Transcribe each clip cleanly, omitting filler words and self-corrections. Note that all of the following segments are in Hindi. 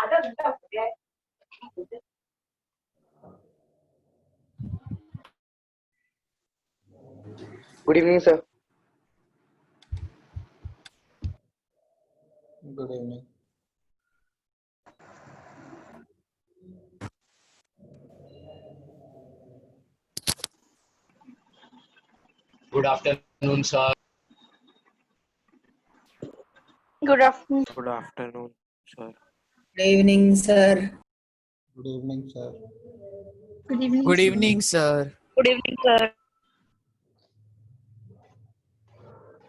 आधा घंटा हो गया है। Good evening, sir. Good evening. Good afternoon, sir. Good afternoon. Good afternoon, sir. Good evening, sir. Good evening, sir. Good evening. Good evening, sir. Good evening, sir.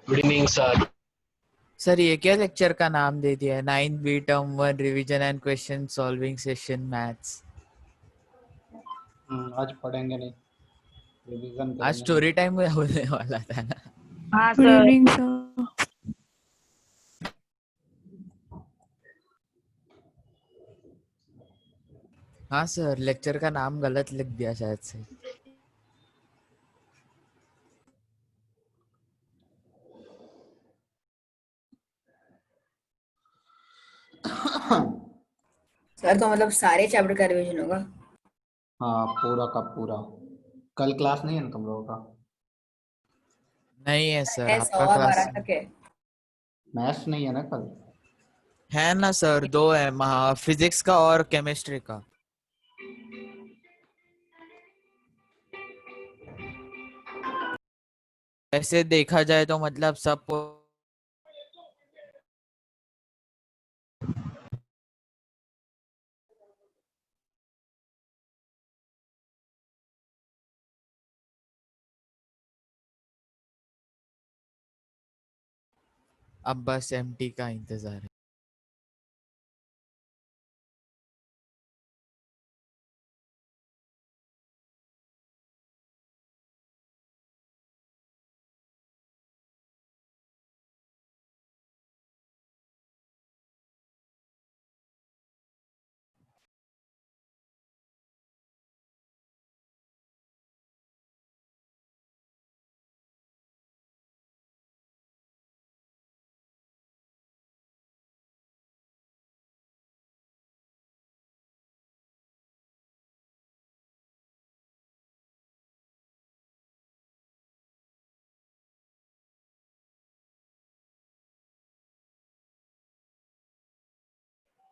Good evening, sir. Sir ये क्या लेक्चर का नाम दे दिया है? 9B term 1 revision and question solving session maths. आज पढ़ेंगे नहीं, रिवीजन आज करेंगे। स्टोरी टाइम में होने वाला था ना। हाँ Good सर। evening, sir. हाँ सर, लेक्चर का नाम गलत लिख दिया शायद से। सर तो मतलब सारे चैप्टर का रिवीजन होगा? हाँ, पूरा का पूरा। कल क्लास नहीं है ना तुम लोगों का? नहीं है सर, है, आपका 12 क्लास तक है। मैथ्स नहीं है ना कल? है ना सर, 2 है, फिजिक्स का और केमिस्ट्री का। ऐसे देखा जाए तो मतलब सब अब बस एमटी का इंतजार है।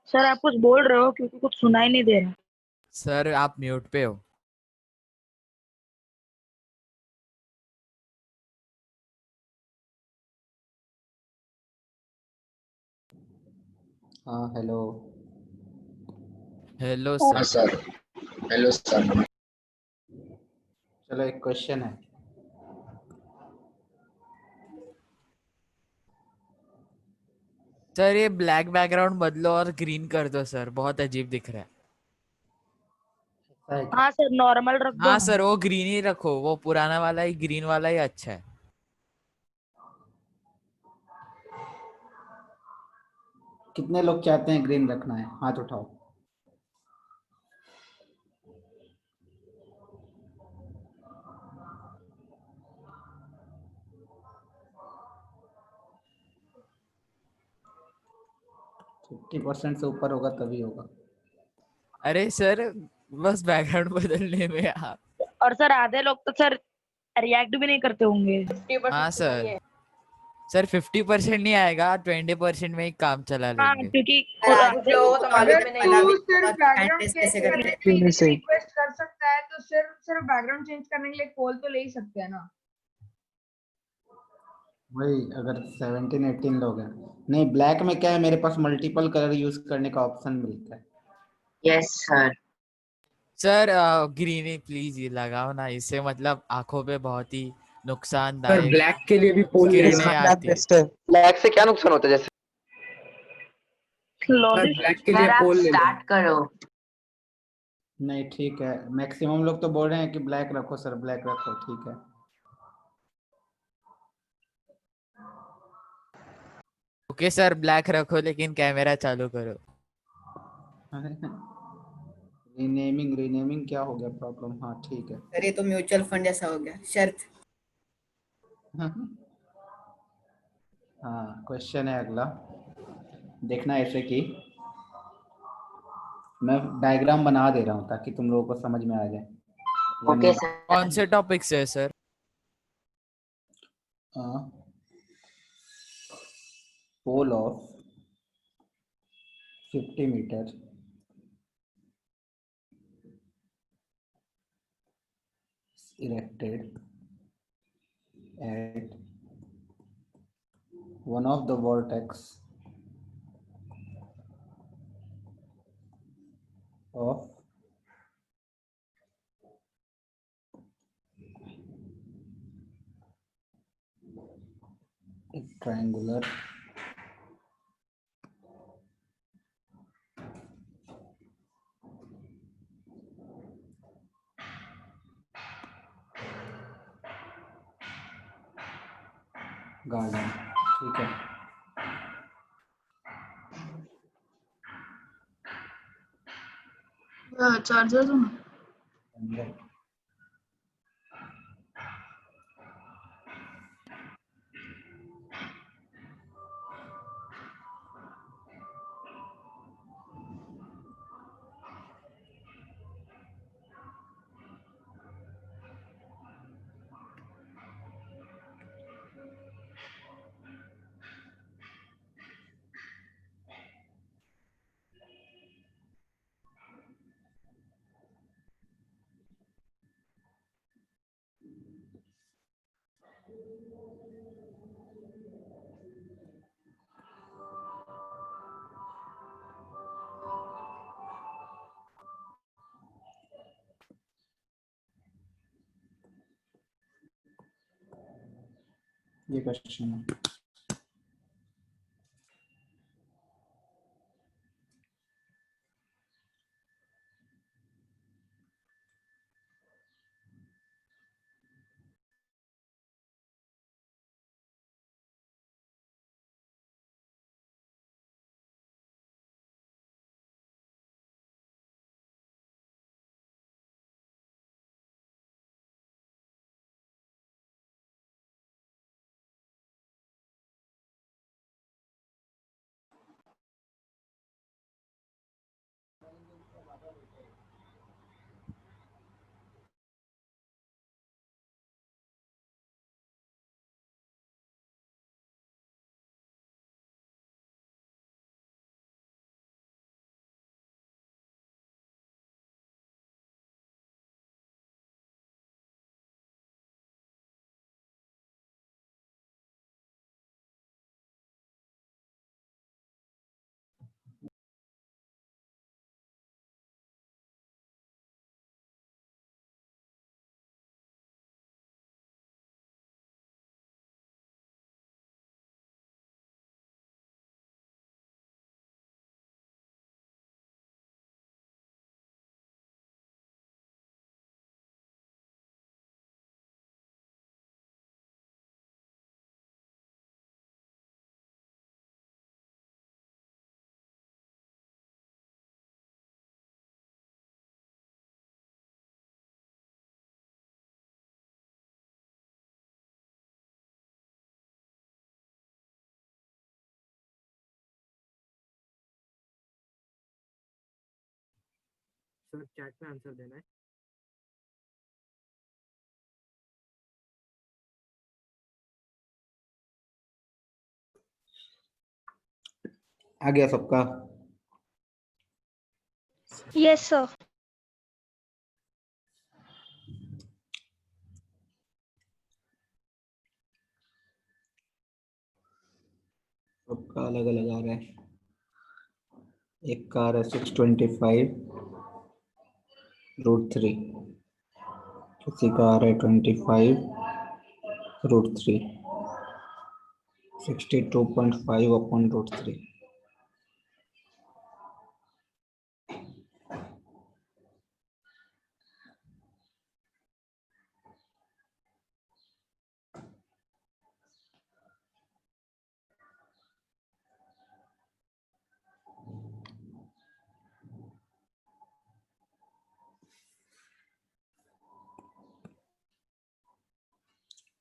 सर आप कुछ बोल रहे हो क्योंकि कुछ सुनाई नहीं दे रहा। सर आप म्यूट पे हो। हाँ, हेलो। हेलो हाँ, सर। sir. Hello, sir. चलो, एक क्वेश्चन है। सर ये ब्लैक बैकग्राउंड बदलो और ग्रीन कर दो सर, बहुत अजीब दिख रहा है। ऐसा है क्या? हाँ सर, नॉर्मल रख दो हाँ ना। सर, वो ग्रीन ही रखो, वो पुराना वाला ही ग्रीन वाला ही अच्छा है। कितने लोग चाहते हैं ग्रीन रखना है? हाथ उठाओ। फिफ्टी परसेंट से ऊपर होगा तभी होगा। अरे सर बस बैकग्राउंड बदलने में आप। और सर आधे लोग तो सर रिएक्ट भी नहीं करते होंगे। हाँ सर, सर 50% नहीं आएगा, 20% में ही काम चला हाँ लेंगे। क्योंकि अगर तू सिर्फ बैकग्राउंड कैसे करते हैं? के लिए रिक्वेस्ट कर सकता है तो सिर्फ बैकग्राउंड चेंज करने के लिए कॉल तो ले ही सकते हैं ना। वही, अगर 17-18 लोग हैं। नहीं, ब्लैक में क्या है, मेरे पास मल्टीपल कलर यूज करने का ऑप्शन मिलता है। Yes sir. Sir green he please ये लगाओ ना, इससे मतलब आंखों पे बहुत ही सर नुकसानदायक ब्लैक के लिए भी पोल किरणें आती है। ब्लैक से क्या नुकसान होता है जैसे? लॉजिक ब्लैक के लिए पोल ले लो। स्टार्ट करो। नहीं, ठीक है। मैक्सिमम लोग तो बोल रहे हैं कि ब्लैक रखो सर, ब्लैक रखो। ठीक है। ओके सर, ब्लैक रखो लेकिन कैमरा चालू करो। रीनेमिंग क्या हो गया प्रॉब्लम? हाँ ठीक है। सर ये तो म्यूचुअल फंड जैसा हो गया शर्त। हाँ क्वेश्चन है अगला, देखना ऐसे कि मैं डायग्राम बना दे रहा हूँ ताकि तुम लोगों को समझ में आ जाए। Okay sir. कौन से टॉपिक से है sir? Pole of 50 metre erected at one of the vertex of a triangular garden। ठीक है, चार्जर दो ना। अंदर ये क्वेश्चन है। सर चैट में आंसर देना है। आ गया सबका? Yes, sir. सबका अलग अलग आ रहा है। एक का आ रहा है 625√3, किसी का आ रहा है 25√3, 62.5/√3।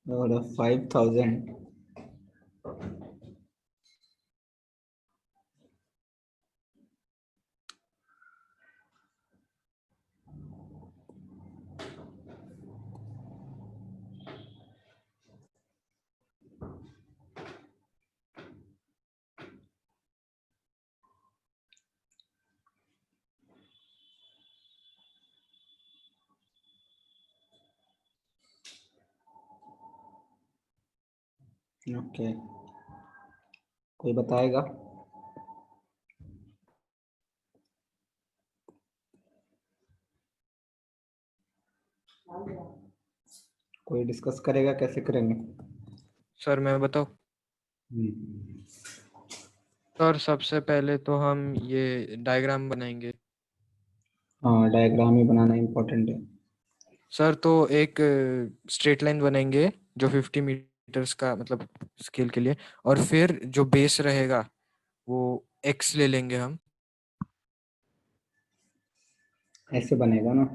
और 5000 ओके, कोई बताएगा? कोई डिस्कस करेगा? कैसे करेंगे? सर मैं बताऊं? सर सबसे पहले तो हम ये डायग्राम बनाएंगे। हाँ, डायग्राम ही बनाना इम्पोर्टेंट है। सर तो एक स्ट्रेट लाइन बनाएंगे जो 50 मीटर्स का मतलब स्केल के लिए, और फिर जो बेस रहेगा वो x ले लेंगे हम। ऐसे बनेगा ना?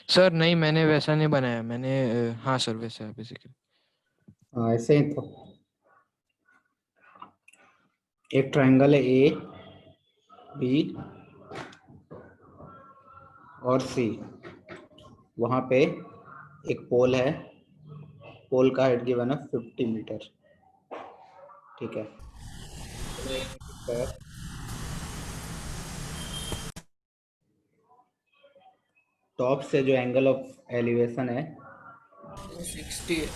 सर नहीं, मैंने वैसा नहीं बनाया, मैंने हाँ सर वैसा है बेसिकली। हाँ, ऐसे ही तो। एक ट्रायंगल है ए बी और सी, वहां पे एक पोल है, पोल का हाइट गिवन है 50 मीटर, ठीक है। टॉप से जो एंगल ऑफ एलिवेशन है 60 है।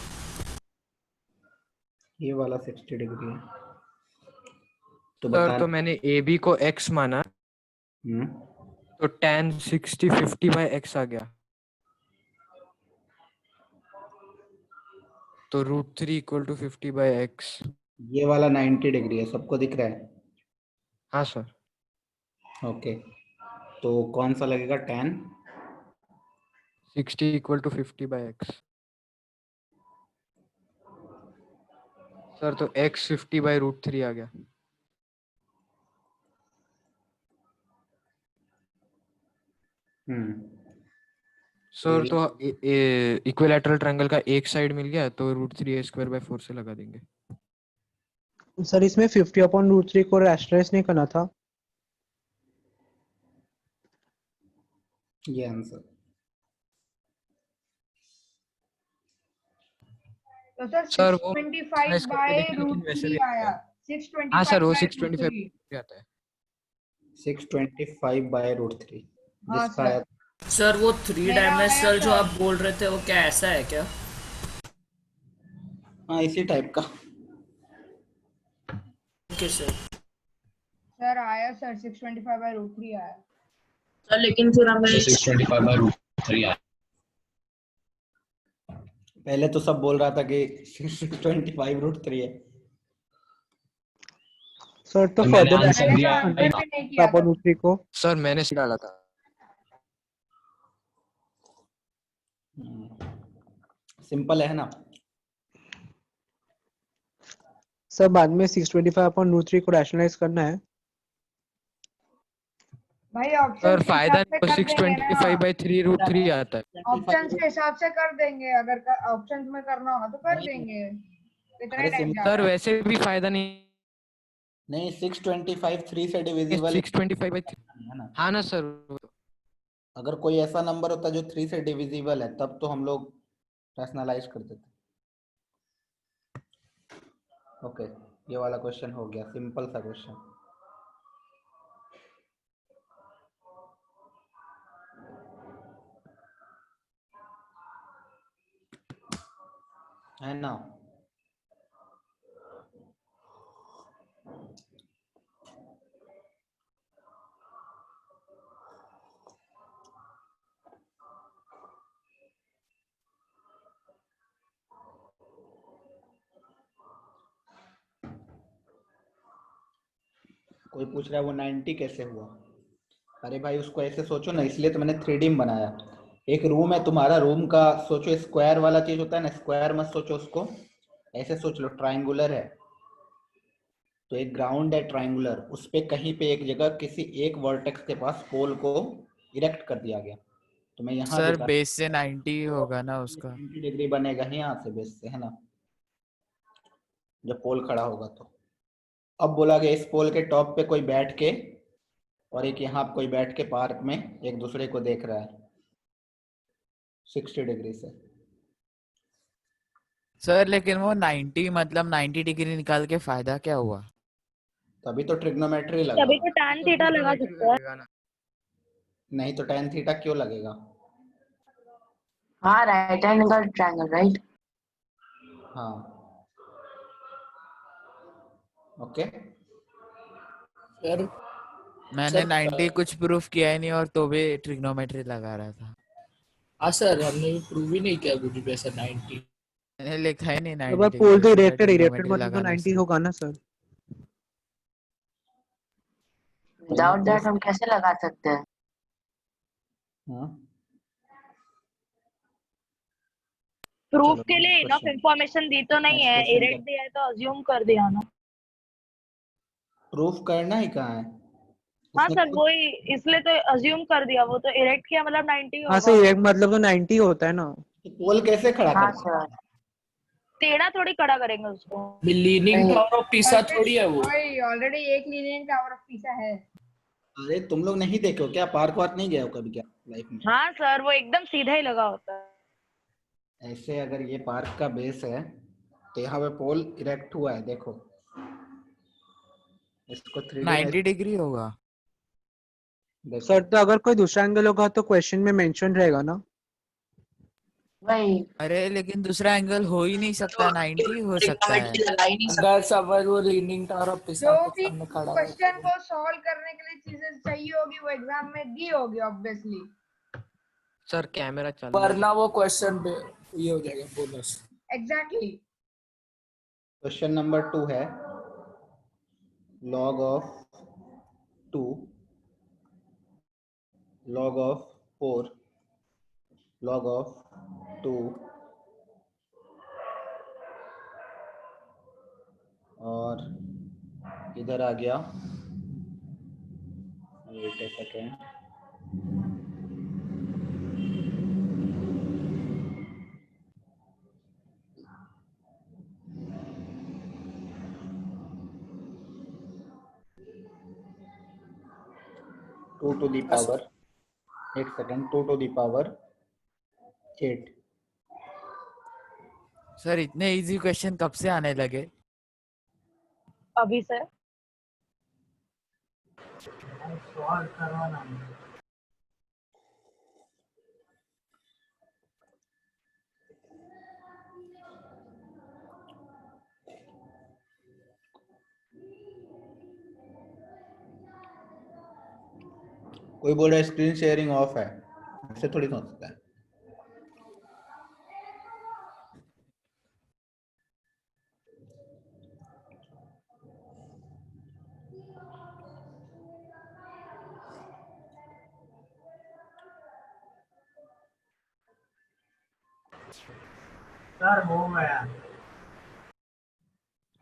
ये वाला 60 डिग्री है। तो सर बता। तो मैंने ए बी को x माना, तो tan 60 50 बाय x आ गया, तो √3 इक्वल टू 50 बाय x। ये वाला 90 डिग्री है, सबको दिख रहा है? हाँ सर। ओके, तो कौन सा लगेगा? tan 60 equal to 50 by x। Sir तो x 50 बाय √3 आ गया। सर तो इक्विलैटरल ट्रायंगल का एक साइड मिल गया, तो √3a² बाय 4 से लगा देंगे। सर इसमें 50/√3 को रैशनलाइज नहीं करना था। ये आंसर। तो सर सर वो 625 करके बाय देखे, लेकिन वैसे भी √3 आता आया। है। 625 हाँ सर, वो बाय 625 √3। आता है। 625 बाय √3 हाँ जिसका सर। आया। सर वो 3 मेरा आया डायमेंशनल जो सर। आप बोल रहे थे वो क्या ऐसा है क्या? हाँ, इसी टाइप का। Okay sir. सर आया सर, 625 बाय √3 आया। सर लेकिन फिर हमें 625/√3 आया। पहले तो सब बोल रहा था कि 625 √3 है। सर तो मैंने फर्दर आंसर मैंने तो दिया है आंसर भाई। भी नहीं किया था। √3 को। सर मैंने सी डाला था। सिंपल है ना? सर बाद में 625/√3 को रैशनलाइज करना है। भाई ऑप्शन सर के फायदा हिसाब से नहीं, कर देंगे ना। 625 बाय 3 √3 आता है। ऑप्शन के हिसाब से कर देंगे, अगर ऑप्शन में करना होगा तो कर देंगे। इतना अरे टाइम सिंपल। सर जाता है। वैसे भी फायदा नहीं, नहीं, 625 3 से डिविजिबल 625 बाय 3। है ना? हाँ ना सर। अगर कोई ऐसा नंबर होता जो 3 से डिविजिबल है, तब तो हम लोग रैशनलाइज कर देते। ओके, ये वाला क्वेश्चन हो गया, सिंपल सा क्वेश्चन है ना? कोई पूछ रहा है वो 90 कैसे हुआ? अरे भाई, उसको ऐसे सोचो ना, इसलिए तो मैंने 3D में बनाया। एक रूम है तुम्हारा, रूम का सोचो, स्क्वायर वाला चीज होता है ना, स्क्वायर मत सोचो उसको, ऐसे सोच लो ट्रायंगुलर है। तो एक ग्राउंड है ट्रायंगुलर, उस पे कहीं पे एक जगह किसी एक वर्टेक्स के पास पोल को इरेक्ट कर दिया गया। तो मैं यहाँ सर दिखा बेस से 90 होगा ना उसका। 90 डिग्री बनेगा ही यहाँ से बेस से, है ना, जब पोल खड़ा होगा तो। अब बोला गया इस पोल के टॉप पे कोई बैठ के और एक यहाँ कोई बैठ के पार्क में एक दूसरे को देख रहा है 60 डिग्री से। सर लेकिन वो 90 मतलब 90 डिग्री निकाल के फायदा क्या हुआ? तभी तो ट्रिग्नोमेट्री लगा। तभी तो tan थीटा लगा सकते हैं। नहीं तो tan थीटा क्यों लगेगा? हाँ राइट एंगल ट्रायंगल राइट। हाँ ओके। सर मैंने सर 90 कुछ प्रूफ किया ही नहीं और तो भी ट्रिग्नोमेट्री लगा रहा था। हाँ सर, हमने भी प्रूव ही नहीं किया कुछ भी ऐसा 90। मैंने लिखा ही नहीं 90 अगर डिग्री, पोल तो सीधा इरेक्टेड trigonometry मतलब तो लगाने 90 से। होगा ना सर। विदाउट दैट हम कैसे लगा सकते हैं? हाँ प्रूफ चलो के लिए next इनफ question। इंफॉर्मेशन दी तो नहीं Next है, question इरेक्ट दिया है तो अज्यूम कर दिया ना। प्रूफ करना ही कहाँ है हाँ इसमें सर वही, इसलिए तो अज्यूम कर दिया, वो तो इरेक्ट किया मतलब 90 हाँ सर, होगा। इरेक्ट मतलब तो 90 होता है ना। पोल कैसे खड़ा हाँ करते सर। टेढ़ा थोड़ी खड़ा करेंगे उसको। लीनिंग टावर ऑफ पीसा और फिर थोड़ी है वो। वही ऑलरेडी एक लीनियर टावर ऑफ पीसा है। अरे तुम लोग नहीं देखे हो क्या? पार्क वार्क नहीं गए हो कभी क्या लाइफ में? हाँ सर वो एकदम सीधा ही लगा होता है। ऐसे अगर ये पार्क का बेस है तो यहाँ पे पोल इरेक्ट हुआ है, देखो इसको 3D में 90 डिग्री होगा। देखो। सर तो अगर कोई दूसरा एंगल होगा तो क्वेश्चन में मेंशन रहेगा ना। वही अरे लेकिन दूसरा एंगल हो ही नहीं सकता, 90 हो सकता है। ट्रिग्नोमेट्री लगा ही नहीं सकते। अगर सबर वो लीनिंग टावर ऑफ पीसा जो के भी सामने खड़ा हो क्वेश्चन को सॉल्व करने के लिए चीजें चाहिए होगी वो एग्जाम में दी होगी ऑब्वियसली। सर कैमरा चालू है। वरना वो क्वेश्चन पे ये हो जाएगा बोनस। एग्जैक्टली। क्वेश्चन नंबर 2 है log of 2 log of 4 log of 2 और इधर आ गया, wait a second, two to the power, एक second, 2 to the power 8। Sir इतने इजी क्वेश्चन कब से आने लगे? अभी सर कोई बोल रहा है स्क्रीन शेयरिंग ऑफ है, ऐसे थोड़ी हो सकता है।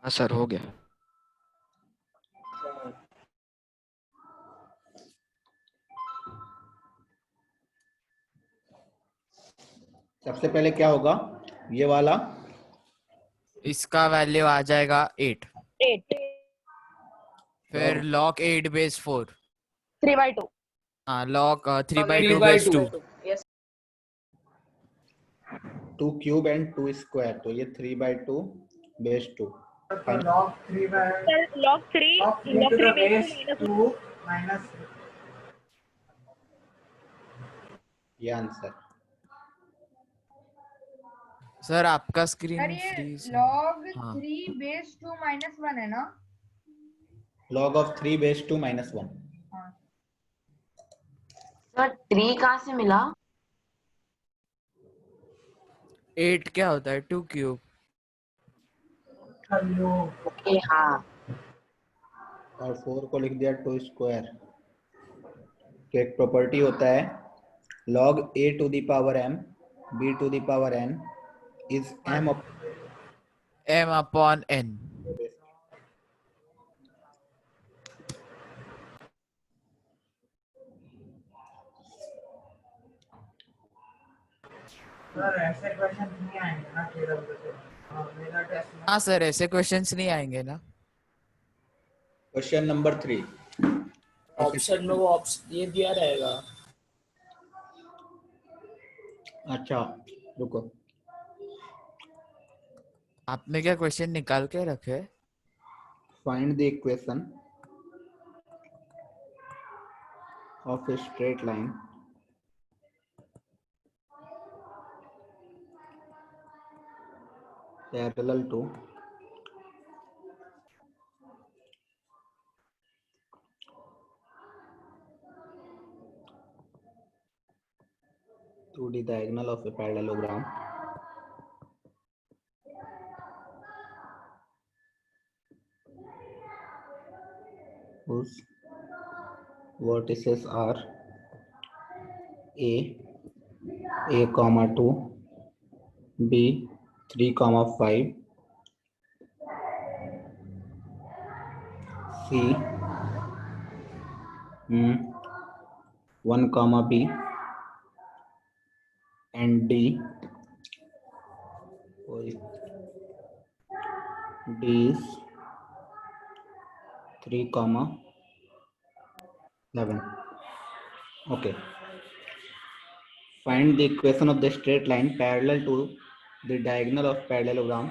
हाँ सर हो गया। सबसे पहले क्या होगा, ये वाला इसका वैल्यू आ जाएगा 8, 8 फिर log 8 base 4, 3/2। हाँ log 3/2 3 by base 2 2, 2 cube and 2 square, तो ये 3/2 बेस 2। सर log 3 base 2 ये आंसर। सर आपका सर स्क्रीन ये फ्रीज। log हाँ। 3 base 2 minus 1 है ना। log of 3 base 2 minus 1। हाँ सर 3 कहाँ से मिला? 8 क्या होता है? 2 क्यूब। ओके हाँ। और 4 को लिख दिया 2 स्क्वायर। तो एक प्रॉपर्टी होता है log a to the power m b to the power n is m m upon n। हाँ सर, ऐसे क्वेश्चंस नहीं आएंगे ना। क्वेश्चन नंबर 3 ऑप्शन में वो ऑप्शन ये दिया रहेगा। अच्छा रुको, आपने क्या क्वेश्चन निकाल के रखे? Find the equation of a straight line parallel to the diagonal of a parallelogram whose vertices are a comma 2, b 3 comma 5, c 1 comma b, and d is 3 comma 11. Okay, find the equation of the straight line parallel to the diagonal of parallelogram.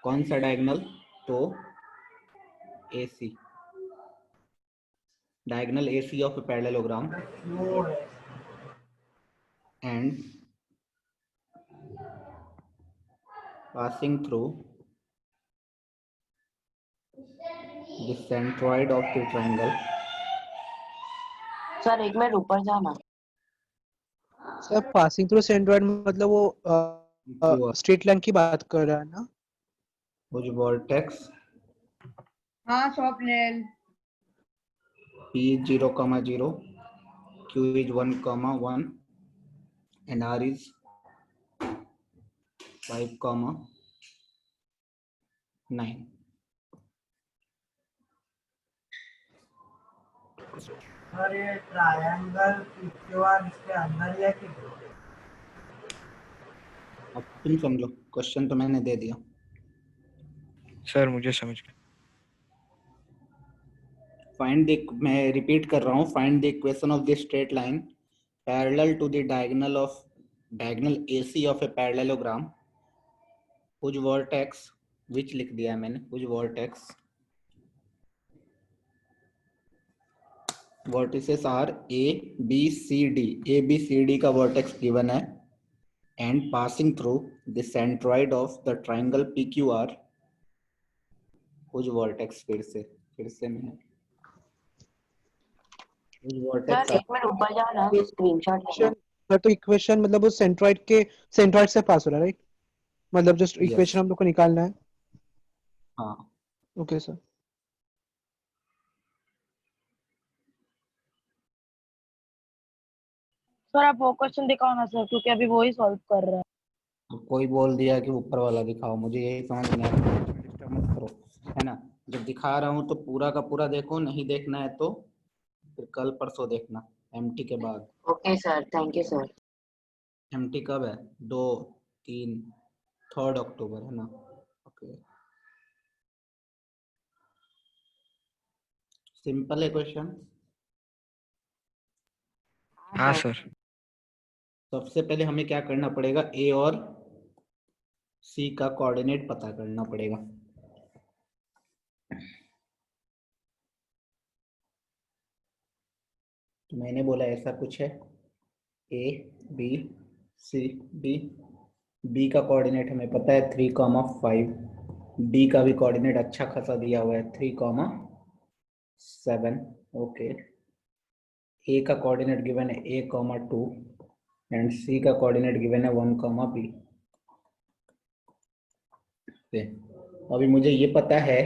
कौन सा diagonal? तो AC, diagonal AC of a parallelogram and passing through the centroid of the triangle. Sir एक मिनट ऊपर जाना। सर पासिंग थ्रू सेंट्रॉइड मतलब वो स्ट्रेट लाइन की बात कर रहा है ना? Whose vertex हाँ Swapnil, P is 0 comma 0, Q is 1 comma 1, and R is 5 comma 9. Sir ये ट्रायंगल PQR इसके अंदर ही है कि? अब तुम समझो, क्वेश्चन तो मैंने दे दिया। सर मुझे समझ गया। फाइंड द, मैं रिपीट कर रहा हूँ, find the equation of the straight line parallel to the diagonal AC of a parallelogram which vertex, which लिख दिया है मैंने, which vertex vertices are A B C D, A B C D का वर्टेक्स गिवन है, and passing through the centroid of the triangle PQR which vertex, फिर से मैं सर एक मिनट ऊपर जाना, स्क्रीनशॉट लेना। तो इक्वेशन मतलब वो सेंट्रॉइड से पास हो रहा है, राइट? मतलब जस्ट इक्वेशन हम लोग को निकालना है। हाँ ओके सर। सर आप वो क्वेश्चन दिखाओ ना सर, क्योंकि अभी वो ही सॉल्व कर रहे हैं। कोई बोल दिया कि ऊपर वाला दिखाओ, मुझे यही समझ नहीं आ रहा, डिस्टर्ब मत करो, है ना? जब दिखा रहा हूँ तो पूरा का पूरा देखो, नहीं देखना है तो फिर कल परसों देखना, एमटी के बाद। Okay sir, thank you sir. MT कब है? 2, 3, 3 अक्टूबर, है ना? ओके, सिंपल है क्वेश्चन। हाँ सर। सबसे पहले हमें क्या करना पड़ेगा, ए और सी का कोऑर्डिनेट पता करना पड़ेगा। तो मैंने बोला ऐसा कुछ है, A B C D, B का कोऑर्डिनेट हमें पता है 3,5, डी का भी कोऑर्डिनेट अच्छा खासा दिया हुआ है 3,7, ओके। ए का कोऑर्डिनेट गिवन है A,2 एंड सी का कोऑर्डिनेट गिवन है 1,B। अभी मुझे ये पता है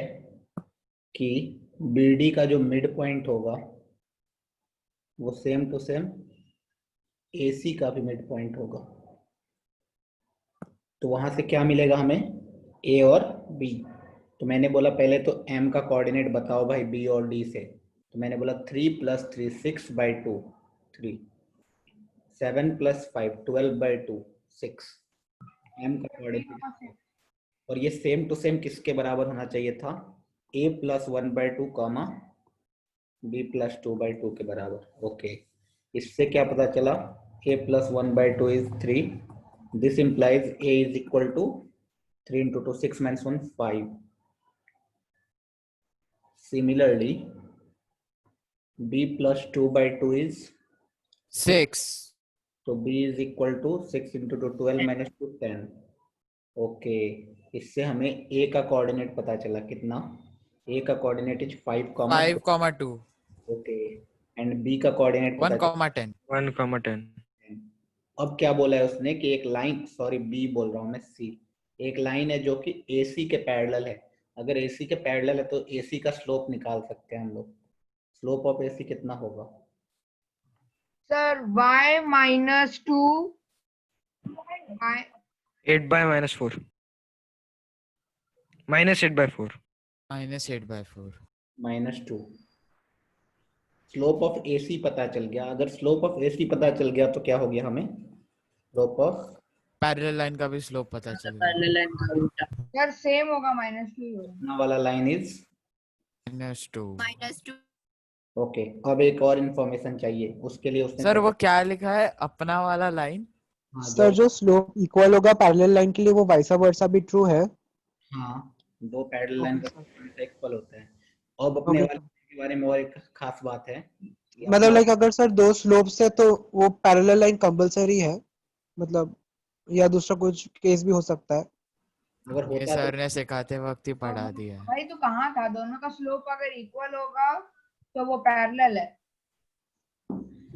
कि BD का जो मिड पॉइंट होगा वो सेम टू सेम AC का भी मिड पॉइंट होगा, तो वहां से क्या मिलेगा हमें, A और B। तो मैंने बोला पहले तो M का कोऑर्डिनेट बताओ भाई B और D से, तो मैंने बोला 3 + 3 6/2, 3 7 + 5 12/2 6 m का कोऑर्डिनेट, और ये सेम टू सेम किसके बराबर होना चाहिए था, a + 1/2 कॉमा b + 2/2 के बराबर। ओके, इससे क्या पता चला, a + 1/2 is 3, this implies a is equal to 3 × 2 6 minus 1 5। Similarly, b + 2/2 is 6. तो b is equal to 6 × 2 12 minus 2 10। Okay, इससे हमें a का कोऑर्डिनेट पता चला, कितना, a का coordinate is 5,2. Okay, and b का कोऑर्डिनेट पता 1,10. 1,10। अब क्या बोला है उसने कि एक लाइन, सॉरी b बोल रहा हूँ मैं, c, एक लाइन है जो कि AC के पैरेलल है। अगर AC के पैरेलल है तो AC का स्लोप निकाल सकते हैं हम लोग। स्लोप ऑफ AC कितना होगा? Sir y - 2 8/-4 -8/4 -8/4. -2। Slope of AC पता चल गया। अगर स्लोप ऑफ AC पता चल गया तो क्या हो गया हमें, स्लोप ऑफ पैरेलल लाइन का भी स्लोप पता चल गया। पैरेलल लाइन का उल्टा। सर सेम होगा, -2 होगा। अपना वाला लाइन इज -2. ओके। अब एक और इन्फॉर्मेशन चाहिए, उसके लिए उसने सर वो क्या लिखा है, अपना वाला लाइन? हाँ, सर जो स्लोप इक्वल होगा पैरेलल लाइन के लिए वो वाइस वर्सा भी ट्रू है। हाँ, दो पैरेलल लाइन Okay, का इक्वल होता है। अब अपने वाले के बारे में और एक खास बात है कि मतलब लाइक अगर सर दो स्लोप्स है तो वो पैरेलल लाइन कंपलसरी है, मतलब या दूसरा कुछ केस भी हो सकता है। अगर ये होता सर ने सिखाते वक्त ही पढ़ा दिया है। भाई तो कहाँ था, दोनों का स्लोप अगर इक्वल होगा तो वो पैरेलल है।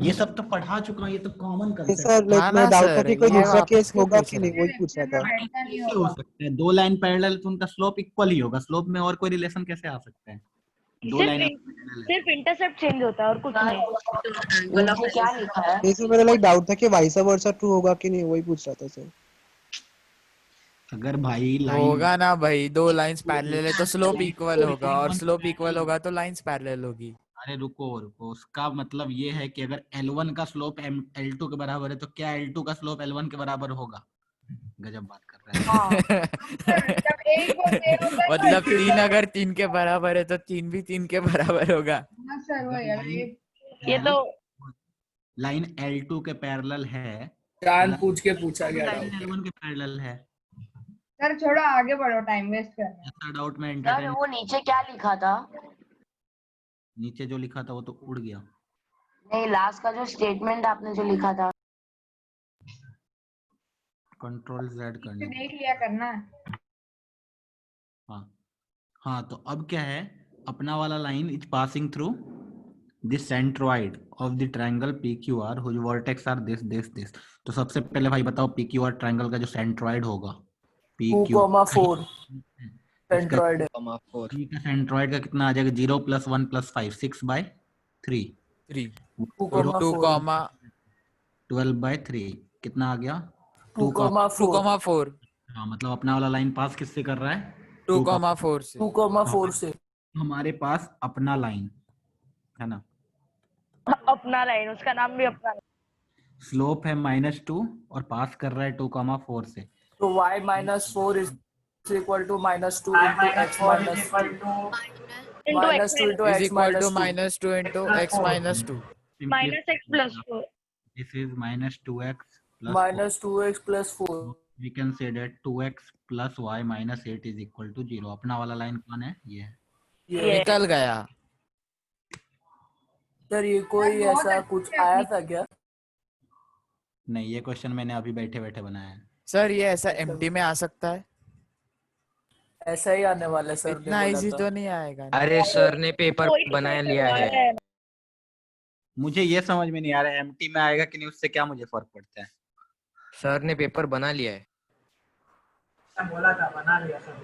ये सब तो पढ़ा चुका हूँ, ये तो कॉमन ये कंसेप्ट सर लाइक हाँ मैं ना डाउट था सर, कि कोई ये दूसरा वापस केस क्यों होगा पूछ कि रहे नहीं, हैं? वही पूछ रहा लेक्चर था। में बैठना नहीं कैसे हो होगा। सकता है? दो लाइन पैरेलल तो उनका स्लोप इक्वल ही होगा, स्लोप में और कोई रिलेशन कैसे आ सकता है? दो लाइन सिर्फ इंटरसेप्ट चेंज होता है और कुछ नहीं। नीचे क्या लिखा है? ये सर मेरा लाइक डाउट था कि वाइस वर्सा ट्रू होगा कि नहीं, वही पूछ रहा था सर। अगर भाई लाइन होगा ना भाई, दो लाइंस पैरेलल है तो स्लोप इक्वल होगा, और स्लोप इक्वल होगा तो लाइंस पैरेलल होगी। अरे रुको रुको, उसका मतलब ये है कि अगर L1 का स्लोप L2 के बराबर है तो क्या L2 का स्लोप L1 के बराबर होगा? गजब बात कर रहा है। सर जब एक को सेम होता है मतलब तो 3 अगर 3 के बराबर है तो 3 भी 3 के बराबर होगा। हाँ सर वही, अगर एक ये तो लाइन L2 के पैरेलल है, जानबूझ के पूछा गया लाइन डाउट। L1 के पैरेलल है। सर थोड़ा आगे बढ़ो, टाइम वेस्ट कर रहे हैं। ऐसा डाउट में सर एंटरटेन, वो नीचे क्या लिखा था? नीचे जो लिखा था वो तो उड़ गया। नहीं, लास्ट का जो स्टेटमेंट आपने जो लिखा था। Ctrl+Z इसे करने देख लिया करना। हाँ हाँ, तो अब क्या है, अपना वाला line is passing through this centroid of the triangle PQR whose vertex are this। तो सबसे पहले भाई बताओ PQR ट्रायंगल का जो सेंट्रॉइड होगा, 2,4 सेंट्रॉइड है। का सेंट्रॉइड का कितना आ जाएगा, 0 + 1 + 5 6/3 3 2,4 12/3 कितना आ गया, 2,4 2,4 हाँ, मतलब अपना वाला लाइन पास किससे कर रहा है, 2,4 से 2,4 से। हमारे पास अपना लाइन है ना, अपना लाइन, उसका नाम भी अपना लाइन। स्लोप है -2 और पास कर रहा है 2,4 से। तो y - 4 is equal to -2 I into - x 4 - is equal to -2 into is x equal to -2 -2 into x minus 2. -x + 4। This is -2x plus 4. -2x + 4। We can say that 2x plus y minus 8 is equal to 0। अपना वाला लाइन कौन है, ये है। ये निकल गया। सर ये कोई बहुत ऐसा अच्छी कुछ है आया अपनी। था क्या? नहीं, ये क्वेश्चन मैंने अभी बैठे बैठे बनाया है। सर ये ऐसा एमटी में आ सकता है? ऐसा ही आने वाला है, सर ने इतना बोला इजी था। तो नहीं आएगा ना? अरे सर ने पेपर कोई तो बनाया कोई लिया करवा है। रहा है। मुझे ये समझ में नहीं आ रहा है एमटी में आएगा कि नहीं, उससे क्या मुझे फर्क पड़ता है। सर ने पेपर बना लिया है। बोला था, बना लिया सर।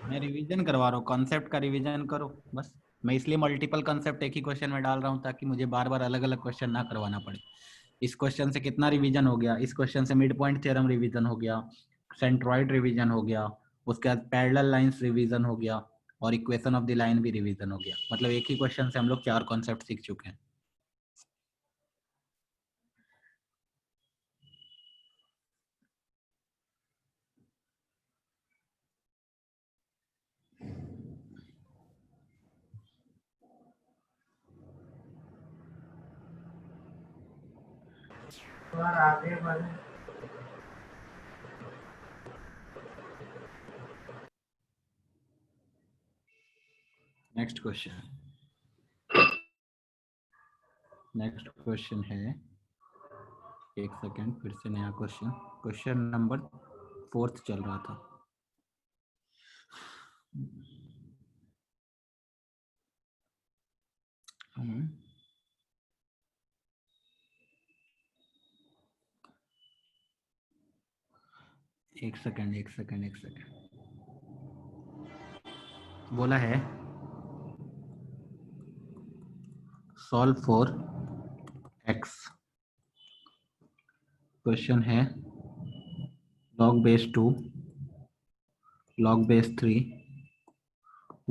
मैं रिवीजन करवा रहा हूँ, कॉन्सेप्ट का रिवीजन करो बस। मैं इसलिए मल्टीपल कॉन्सेप्ट एक ही क्वेश्चन में डाल रहा हूँ ताकि मुझे बार बार अलग अलग क्वेश्चन ना करवाना पड़े। इस क्वेश्चन से कितना रिवीजन हो गया, इस क्वेश्चन से मिड पॉइंट थ्योरम रिवीजन हो गया, सेंट्रॉइड रिवीजन हो गया, उसके बाद पैरेलल लाइंस रिवीजन हो गया, और इक्वेशन ऑफ द लाइन भी रिवीजन हो गया। मतलब एक ही क्वेश्चन से हम लोग 4 कॉन्सेप्ट सीख चुके हैं। और आगे बढ़े। नेक्स्ट क्वेश्चन है, एक सेकेंड, फिर से नया क्वेश्चन नंबर 4 चल रहा था। एक सेकेंड बोला है सॉल्व फॉर x। क्वेश्चन है log base 2, log base 3,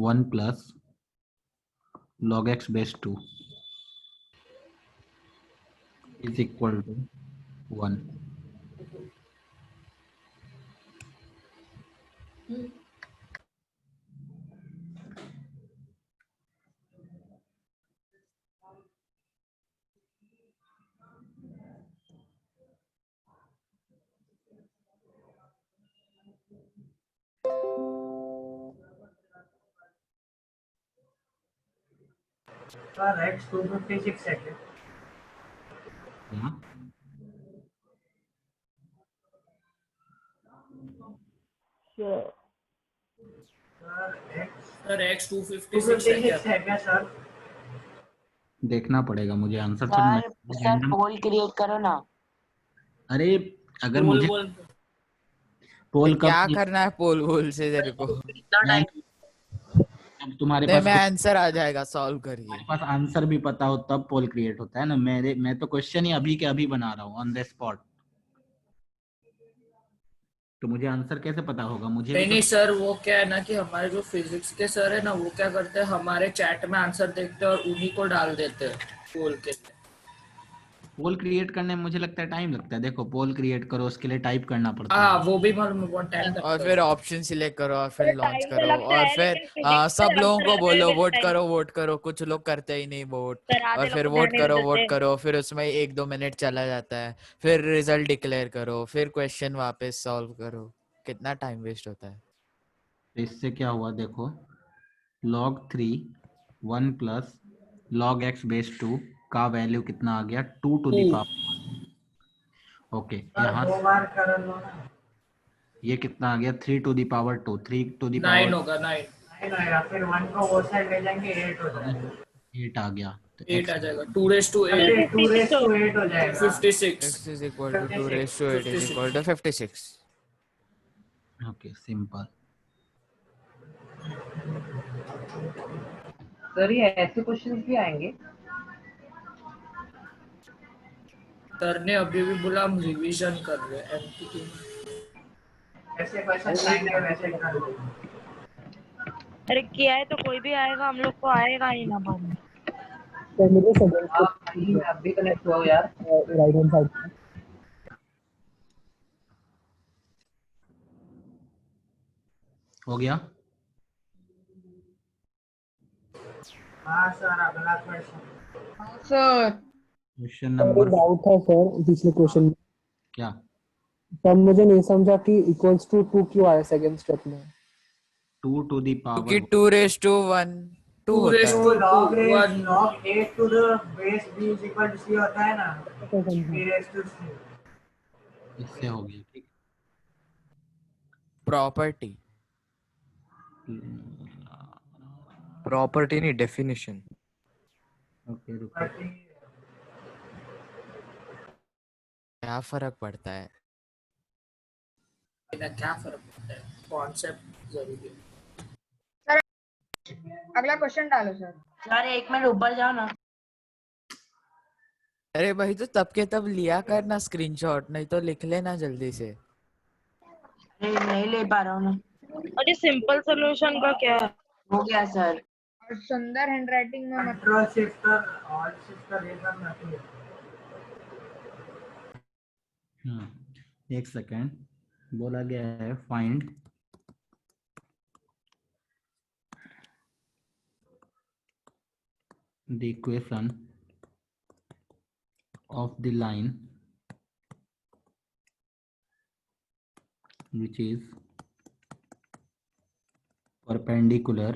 1 plus log x base 2 is equal to 1. Sir x 256 है क्या? हाँ? सर x 256 है क्या? 256 है क्या सर? देखना पड़ेगा मुझे आंसर छोड़ना। सर पोल क्रिएट करो ना। अरे अगर पोल मुझे बोल पोल कब क्या करना है पोल वोल से तेरे को? मैं अब तुम्हारे नहीं, पास मैं आंसर आ जाएगा, सॉल्व करिए। पास आंसर भी पता हो तब पोल क्रिएट होता है ना। मैं तो क्वेश्चन ही अभी के अभी बना रहा हूँ ऑन द स्पॉट, तो मुझे आंसर कैसे पता होगा? मुझे भी नहीं तो सर, वो क्या है ना कि हमारे जो फिजिक्स के सर है ना, वो क्या करते हैं, हमारे चैट में आंसर देखते हैं और उन्हीं को डाल देते हैं पोल के लिए। पोल क्रिएट करने में मुझे लगता है टाइम लगता है। देखो पोल क्रिएट करो उसके लिए टाइप करना पड़ता हाँ है। वो भी मालूम है, बहुत टाइम और लगता फिर है। ऑप्शन सिलेक्ट करो और फिर लॉन्च टाइम तो करो लगता और है फिर लेकिन फिजिक्स सब में लोगों आंसर को आने बोलो में भी वोट टाइम, करो वोट करो। कुछ लोग करते ही नहीं वोट। सर आधे और लोग फिर तो वोट ध्यान ही करो नहीं वोट देते। करो, फिर उसमें 1-2 मिनट चला जाता है। फिर रिजल्ट डिक्लेयर करो, फिर क्वेश्चन वापस सॉल्व करो। कितना टाइम वेस्ट होता है। तो इससे क्या हुआ देखो, log 3 1 plus log x base 2 का वैल्यू कितना आ गया? 2 to the power. Okay, sir यहाँ 2 बार कर लो ना। ये कितना आ गया? 3 to the power 2, 3 to the 9 power होगा, 9। नहीं होएगा, फिर 1 को वो साइड ले जाएंगे 8 हो जाएगा। 8 आ गया। तो 8 x आ जाएगा, 2 रेस टू अरे 8, 2 रेस टू 8 हो जाएगा। 56। x is equal to 2 56। raised to 8 is equal to 56। Okay simple. Sir ये ऐसे क्वेश्चंस भी आएंगे? सर ने अभी भी बोला हम रिवीजन कर रहे हैं एमसीक्यू। ऐसे क्वेश्चन आएंगे वैसे कर लो। अरे किया है तो कोई भी आएगा, हम लोग को आएगा ही ना बाद में। तो मुझे सजेस्ट आप नहीं, मैं अभी कनेक्ट हुआ हूँ यार। राइट हैंड साइड में हो गया। हाँ सर अगला क्वेश्चन। हाँ सर। क्वेश्चन एक नंबर डाउट था सर पिछले क्वेश्चन में। क्या? तब मुझे नहीं समझा कि इक्वल्स टू 2 क्यों आया सेकंड स्टेप में। 2 टू दी क्योंकि पावर 2 raised to 1 2 2 होता रेस है। तो to log raise 1। log 8 to the base b is equal to c होता है ना, तो समझा। b raised to c। इससे हो गया। ठीक प्रॉपर्टी प्रॉपर्टी नहीं, डेफिनेशन। ओके रुको। क्या फर्क पड़ता है? क्या फर्क पड़ता है, कॉन्सेप्ट जरूरी है। सर अगला क्वेश्चन डालो सर। सर 1 मिनट ऊपर जाओ ना। अरे भाई तो तब के तब लिया करना स्क्रीनशॉट, नहीं तो लिख लेना जल्दी से। नहीं नहीं ले पा रहा हूँ ना। अरे सिंपल सोल्यूशन का क्या है? हो गया सर। और सुंदर हैंडराइटिंग में मत। कंट्रोल शिफ्टर ऑल्ट शिफ्टर ये सब नहीं। एक सेकेंड। बोला गया है find the equation of the line which is perpendicular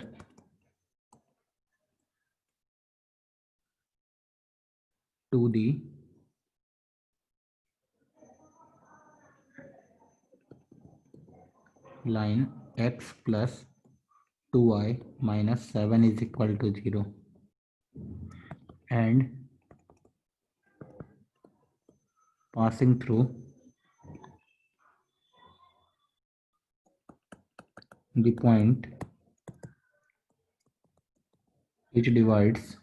to the line x plus 2y minus 7 is equal to 0 and passing through the point which divides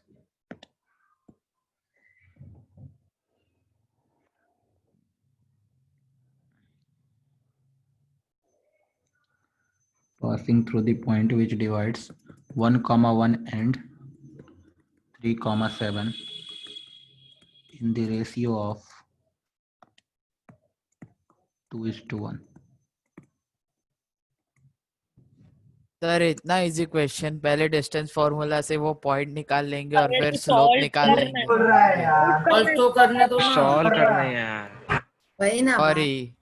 passing through the point which divides 1 comma 1 and 3 comma 7 in the ratio of 2:1. Sir इतना इजी क्वेश्चन, पहले डिस्टेंस फॉर्मूला से वो पॉइंट निकाल लेंगे और अरे फिर तो स्लोप solve निकाल करना लेंगे। बोल रहा है यार। सॉल्व तो करने दो ना। सॉल्व करना है यार। वही ना और बात। ही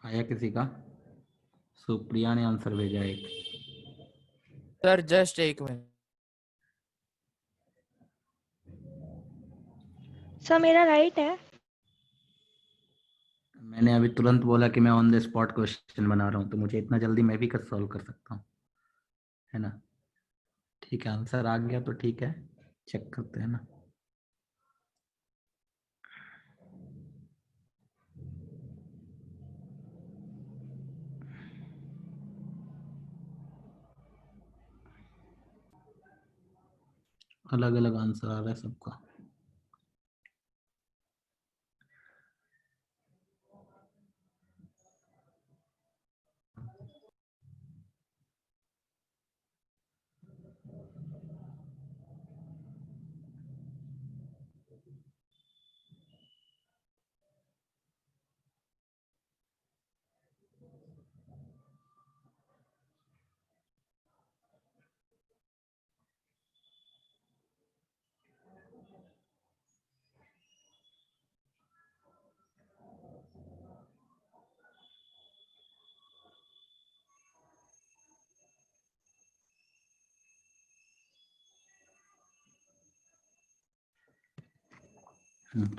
आया किसी का? सुप्रिया ने आंसर भेजा एक। सर जस्ट एक मिनट। सर मेरा राइट है। मैंने अभी तुरंत बोला कि मैं ऑन द स्पॉट क्वेश्चन बना रहा हूँ, तो मुझे इतना जल्दी मैं भी कर सॉल्व कर सकता हूँ, है ना? ठीक है, आंसर आ गया तो ठीक है, चेक करते हैं ना। अलग अलग आंसर आ रहा है सबका।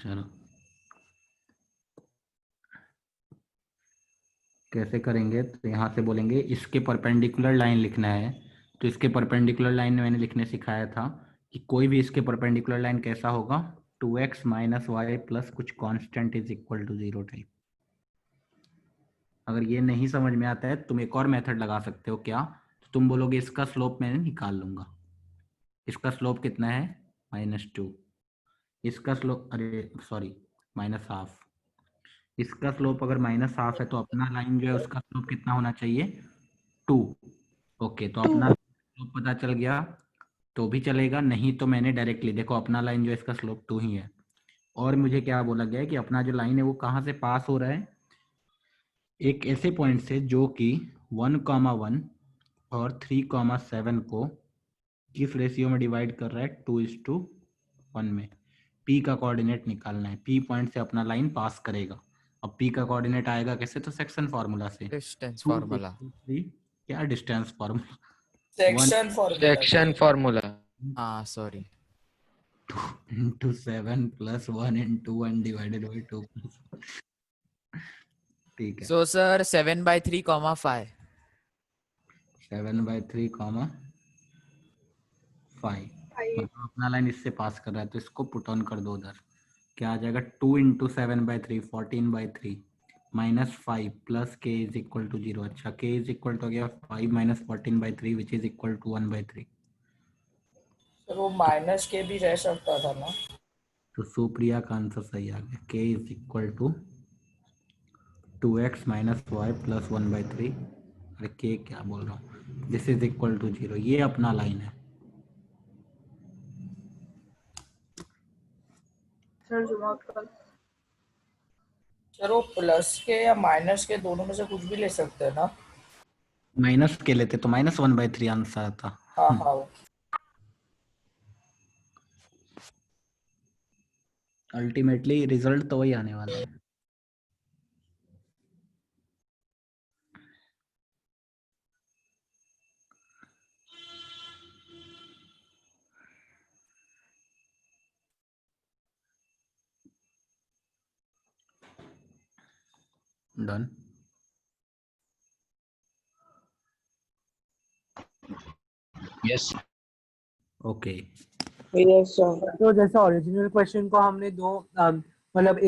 चलो कैसे करेंगे, तो यहाँ से बोलेंगे इसके परपेंडिकुलर लाइन लिखना है। तो इसके परपेंडिकुलर लाइन मैंने लिखने सिखाया था कि कोई भी इसके परपेंडिकुलर लाइन कैसा होगा, 2x माइनस वाई प्लस कुछ constant is equal to 0 type. अगर ये नहीं समझ में आता है तुम एक और मेथड लगा सकते हो। क्या? तो तुम बोलोगे इसका स्लोप मैंने निकाल लूंगा। इसका स्लोप कितना है? -2। इसका स्लोप, अरे सॉरी, -12। इसका स्लोप अगर -12 है तो अपना लाइन जो है उसका स्लोप कितना होना चाहिए? 2। ओके, तो अपना स्लोप पता चल गया तो भी चलेगा, नहीं तो मैंने डायरेक्टली देखो अपना लाइन जो है इसका स्लोप 2 ही है। और मुझे क्या बोला गया है कि अपना जो लाइन है वो कहाँ से पास हो रहा है? एक ऐसे पॉइंट से जो कि 1,1 और 3,7 को किस रेशियो में डिवाइड कर रहा है? 2:1 में। पी का कोऑर्डिनेट निकालना है। पी पॉइंट से अपना लाइन पास करेगा। अब पी का कोऑर्डिनेट आएगा कैसे? तो सेक्शन फार्मूला से। Distance 2 formula. 3 क्या distance formula? Section formula section formula. हाँ सॉरी। 2 × 7 + 1 × 1 / 2 ठीक है। So sir 7/3, 5। 7/3, 5 मतलब अपना लाइन इससे पास कर रहा है तो इसको पुट ऑन कर दो उधर। क्या आ जाएगा? 2 × 7/3 14/3 -5 प्लस k = 0। अच्छा k = हो गया 5 - 14/3 which is equal to 1/3। Sir वो माइनस के भी रह सकता था ना। तो सुप्रिया का आंसर सही आ गया। k = 2x - y + 1/3। अरे k क्या बोल रहा हूँ? This is equal to 0। ये अपना लाइन है। सर वो प्लस के या माइनस के दोनों में से कुछ भी ले सकते हैं ना। माइनस के लेते तो -1/3 आंसर आता। हाँ हाँ। अल्टीमेटली रिजल्ट तो वही आने वाला है। Done. Yes okay. Yes sir. तो जैसे ओरिजिनल क्वेश्चन को हमने मतलब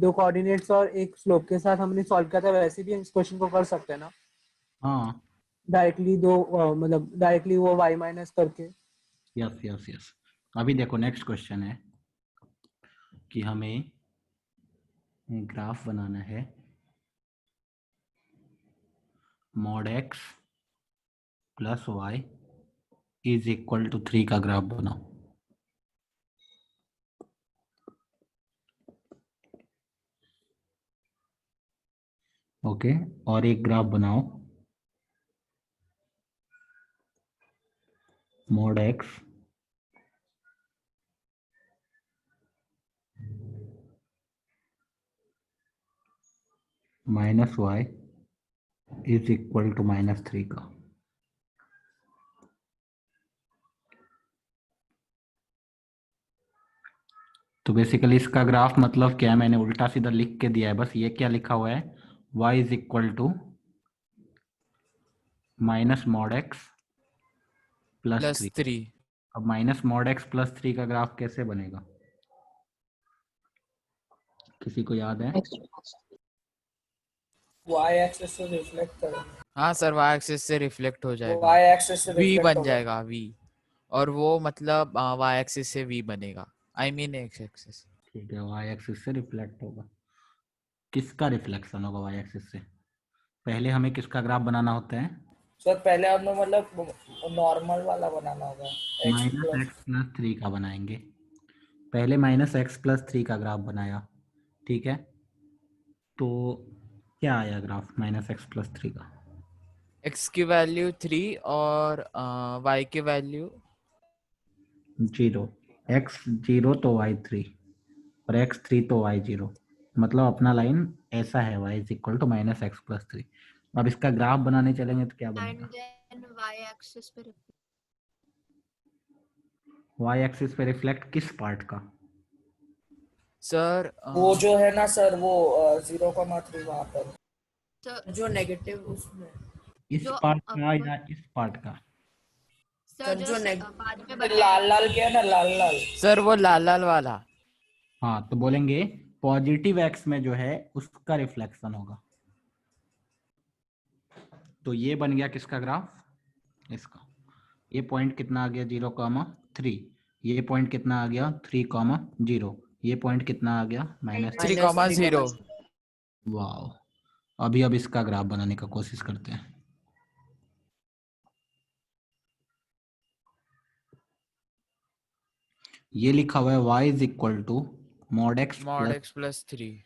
दो कोऑर्डिनेट्स और एक स्लोप के साथ हमने सॉल्व किया था, वैसे भी इस क्वेश्चन को कर सकते हैं ना हाँ डायरेक्टली मतलब डायरेक्टली वो y माइनस करके। Yes yes yes. अभी देखो नेक्स्ट क्वेश्चन है कि हमें ग्राफ बनाना है। mod x + y = 3 का ग्राफ बनाओ। ओके और एक ग्राफ बनाओ mod x - y = -3 का। तो बेसिकली इसका ग्राफ मतलब क्या है? मैंने उल्टा सीधा लिख के दिया है बस। ये क्या लिखा हुआ है? y = -mod x + 3। अब -mod x + 3 का ग्राफ कैसे बनेगा? किसी को याद है? वाई एक्सिस से रिफ्लेक्ट करो। हाँ सर y एक्सिस से रिफ्लेक्ट हो जाएगा। वाई एक्सिस से v रिफ्लेक्ट बन होगा। जाएगा v। और वो मतलब y एक्सिस से v बनेगा। I mean x axis. ठीक है y एक्सिस से रिफ्लेक्ट होगा। किसका रिफ्लेक्शन होगा y एक्सिस से? पहले हमें किसका ग्राफ बनाना होता है? सर पहले हमें मतलब नॉर्मल वाला बनाना होगा। -x + 3 का बनाएंगे। पहले -x + 3 का ग्राफ बनाया। ठीक है तो क्या आया ग्राफ -x + 3 का? x की वैल्यू 3 और y की वैल्यू 0। x 0 तो y 3 और x 3 तो y 0। मतलब अपना लाइन ऐसा है y = -x + 3। अब इसका ग्राफ बनाने चलेंगे तो क्या बनेगा? y एक्सिस पे रिफ्लेक्ट किस पार्ट का? सर वो जो है ना सर वो 0,3 वहां पर जो नेगेटिव उसमें इस पार्ट का या इस पार्ट का? सर जो लाल लाल क्या है ना लाल लाल। सर वो लाल लाल वाला। हाँ तो बोलेंगे पॉजिटिव x में जो है उसका रिफ्लेक्शन होगा। तो ये बन गया किसका ग्राफ? इसका। ये पॉइंट कितना आ गया? 0,3। ये पॉइंट कितना आ गया? 3,0। ये पॉइंट कितना आ गया? -3,0। वाह। अभी अब इसका ग्राफ बनाने का कोशिश करते हैं। ये लिखा हुआ है y = mod x + 3।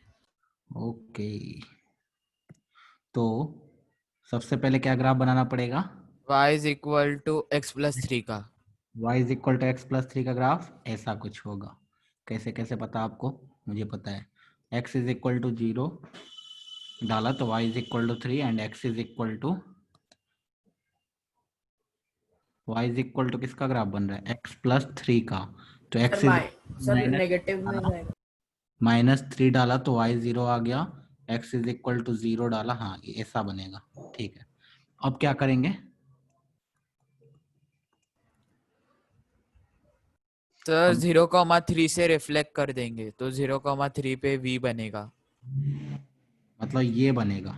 ओके तो सबसे पहले क्या ग्राफ बनाना पड़ेगा? y = x + 3 का। y is equal to x plus 3 का ग्राफ ऐसा कुछ होगा। कैसे कैसे पता आपको? मुझे पता है। x इज इक्वल टू 0 डाला तो y is equal to 3 and x is equal to y is equal to किसका ग्राफ बन रहा है? x प्लस 3 का। तो x सर इज नेगेटिव में जाएगा। -3 डाला तो y 0 आ गया। x इज इक्वल टू 0 डाला, हाँ ये ऐसा बनेगा। ठीक है, अब क्या करेंगे? सर 0,3 से रिफ्लेक्ट कर देंगे तो 0,3 पे v बनेगा। मतलब ये बनेगा।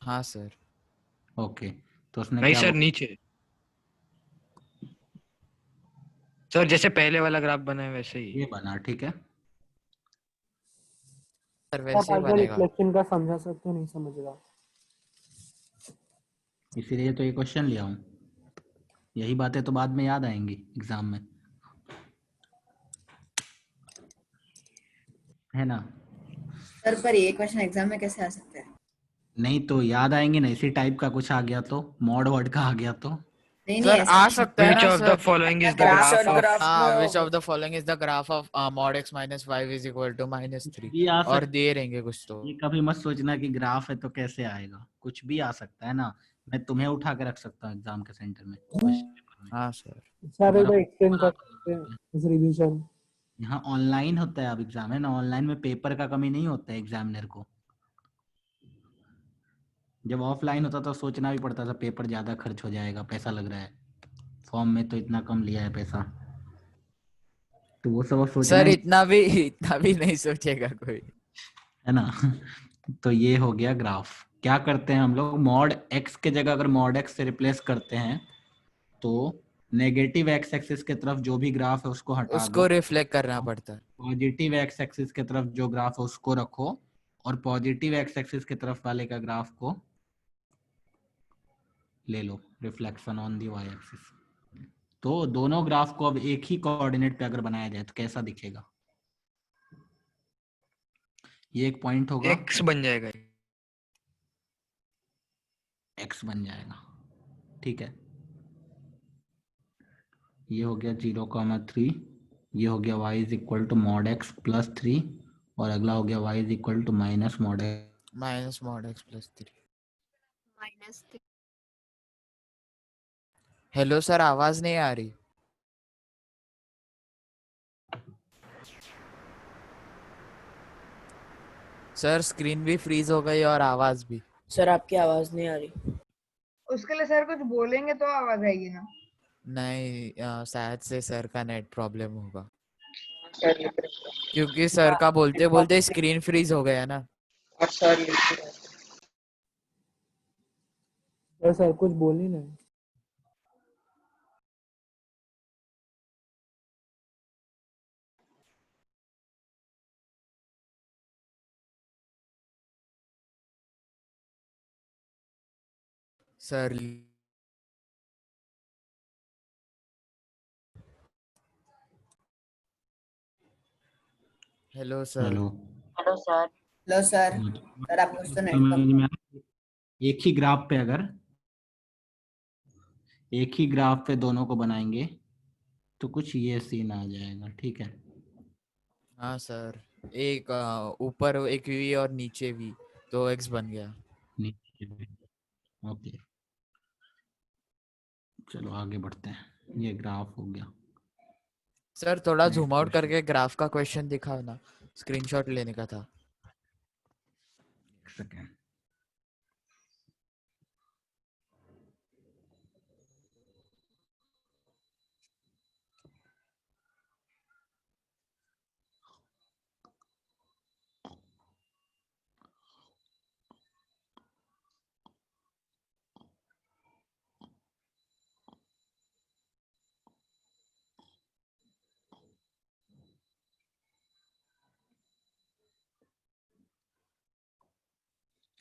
हाँ सर। ओके, तो उसने नहीं क्या सर, नीचे सर जैसे पहले वाला ग्राफ बना है वैसे ही। ये बना, ठीक है। सर आप वैसे ही आगे बनेगा। रिफ्लेक्शन का समझा सकते हो, नहीं समझ रहा। इसीलिए तो ये क्वेश्चन लिया हूँ। यही बातें तो बाद में याद आएंगी एग्जाम में, है ना? सर पर ये क्वेश्चन एग्जाम में कैसे आ सकते हैं? नहीं तो याद आएंगे ना, इसी टाइप का कुछ आ गया तो, मॉड वर्ड का आ गया तो। नहीं नहीं सर ऐसा आ नहीं। सकता है Which ना of the sir. following is the graph graph of हाँ, which of the following is the graph of mod x minus 5 is equal to -3 भी आ और सकता, दे रहेंगे कुछ तो। ये कभी मत सोचना कि ग्राफ है तो कैसे आएगा, कुछ भी आ सकता है ना। मैं तुम्हें उठा के रख सकता हूँ एग्जाम के सेंटर में, क्वेश्चन पेपर में। हाँ सर। सर एक दोबारा बार एक्सप्लेन कर सकते हैं इस रिवीजन? यहाँ ऑनलाइन होता है अब एग्जाम, है ना? ऑनलाइन में पेपर का कमी नहीं होता है एग्जामिनर को। जब ऑफलाइन होता तो सोचना भी पड़ता था, पेपर ज्यादा खर्च हो जाएगा, पैसा लग रहा है, फॉर्म में तो इतना कम लिया है पैसा, तो वो सब सोचना सर ही, इतना भी नहीं सोचेगा कोई, है ना? तो ये हो गया ग्राफ। क्या करते हैं हम लोग? मॉड एक्स के जगह अगर मॉड एक्स से रिप्लेस करते हैं तो नेगेटिव एक्स एक्सिस के तरफ जो भी ग्राफ है उसको हटा दो, उसको रिफ्लेक्ट करना पड़ता है। पॉजिटिव एक्स एक्सिस के तरफ जो ग्राफ है उसको रखो, और पॉजिटिव एक्स एक्सिस के तरफ वाले का ग्राफ को ले लो, reflection on the y axis. तो दोनों ग्राफ को अब एक ही कोऑर्डिनेट पे अगर बनाया जाए तो कैसा दिखेगा? ये एक पॉइंट होगा, x बन जाएगा। x बन जाएगा, ठीक है। ये हो गया 0,3, ये हो गया y is equal to mod x plus 3, और अगला हो गया y is equal to minus mod x plus 3। Hello sir, आवाज नहीं आ रही। सर स्क्रीन भी फ्रीज हो गई और आवाज भी। सर आपकी आवाज नहीं आ रही। उसके लिए सर कुछ बोलेंगे तो आवाज आएगी ना। नहीं, शायद से सर का नेट प्रॉब्लम होगा, क्योंकि सर का बोलते बोलते स्क्रीन फ्रीज हो गया ना। सर कुछ बोल नहीं रहे। Sir hello sir. Hello hello sir. Hello sir. Sir आप कुछ तो नेटवर्क एक ही ग्राफ पे अगर एक ही ग्राफ पे दोनों को बनाएंगे तो कुछ ये सीन आ जाएगा, ठीक है। हाँ सर, एक ऊपर एक वी और नीचे वी, तो एक्स बन गया। ओके, चलो आगे बढ़ते हैं। ये ग्राफ हो गया। सर थोड़ा Next जूम आउट question. करके ग्राफ का क्वेश्चन दिखाओ ना, स्क्रीनशॉट लेने का था। सेकेंड,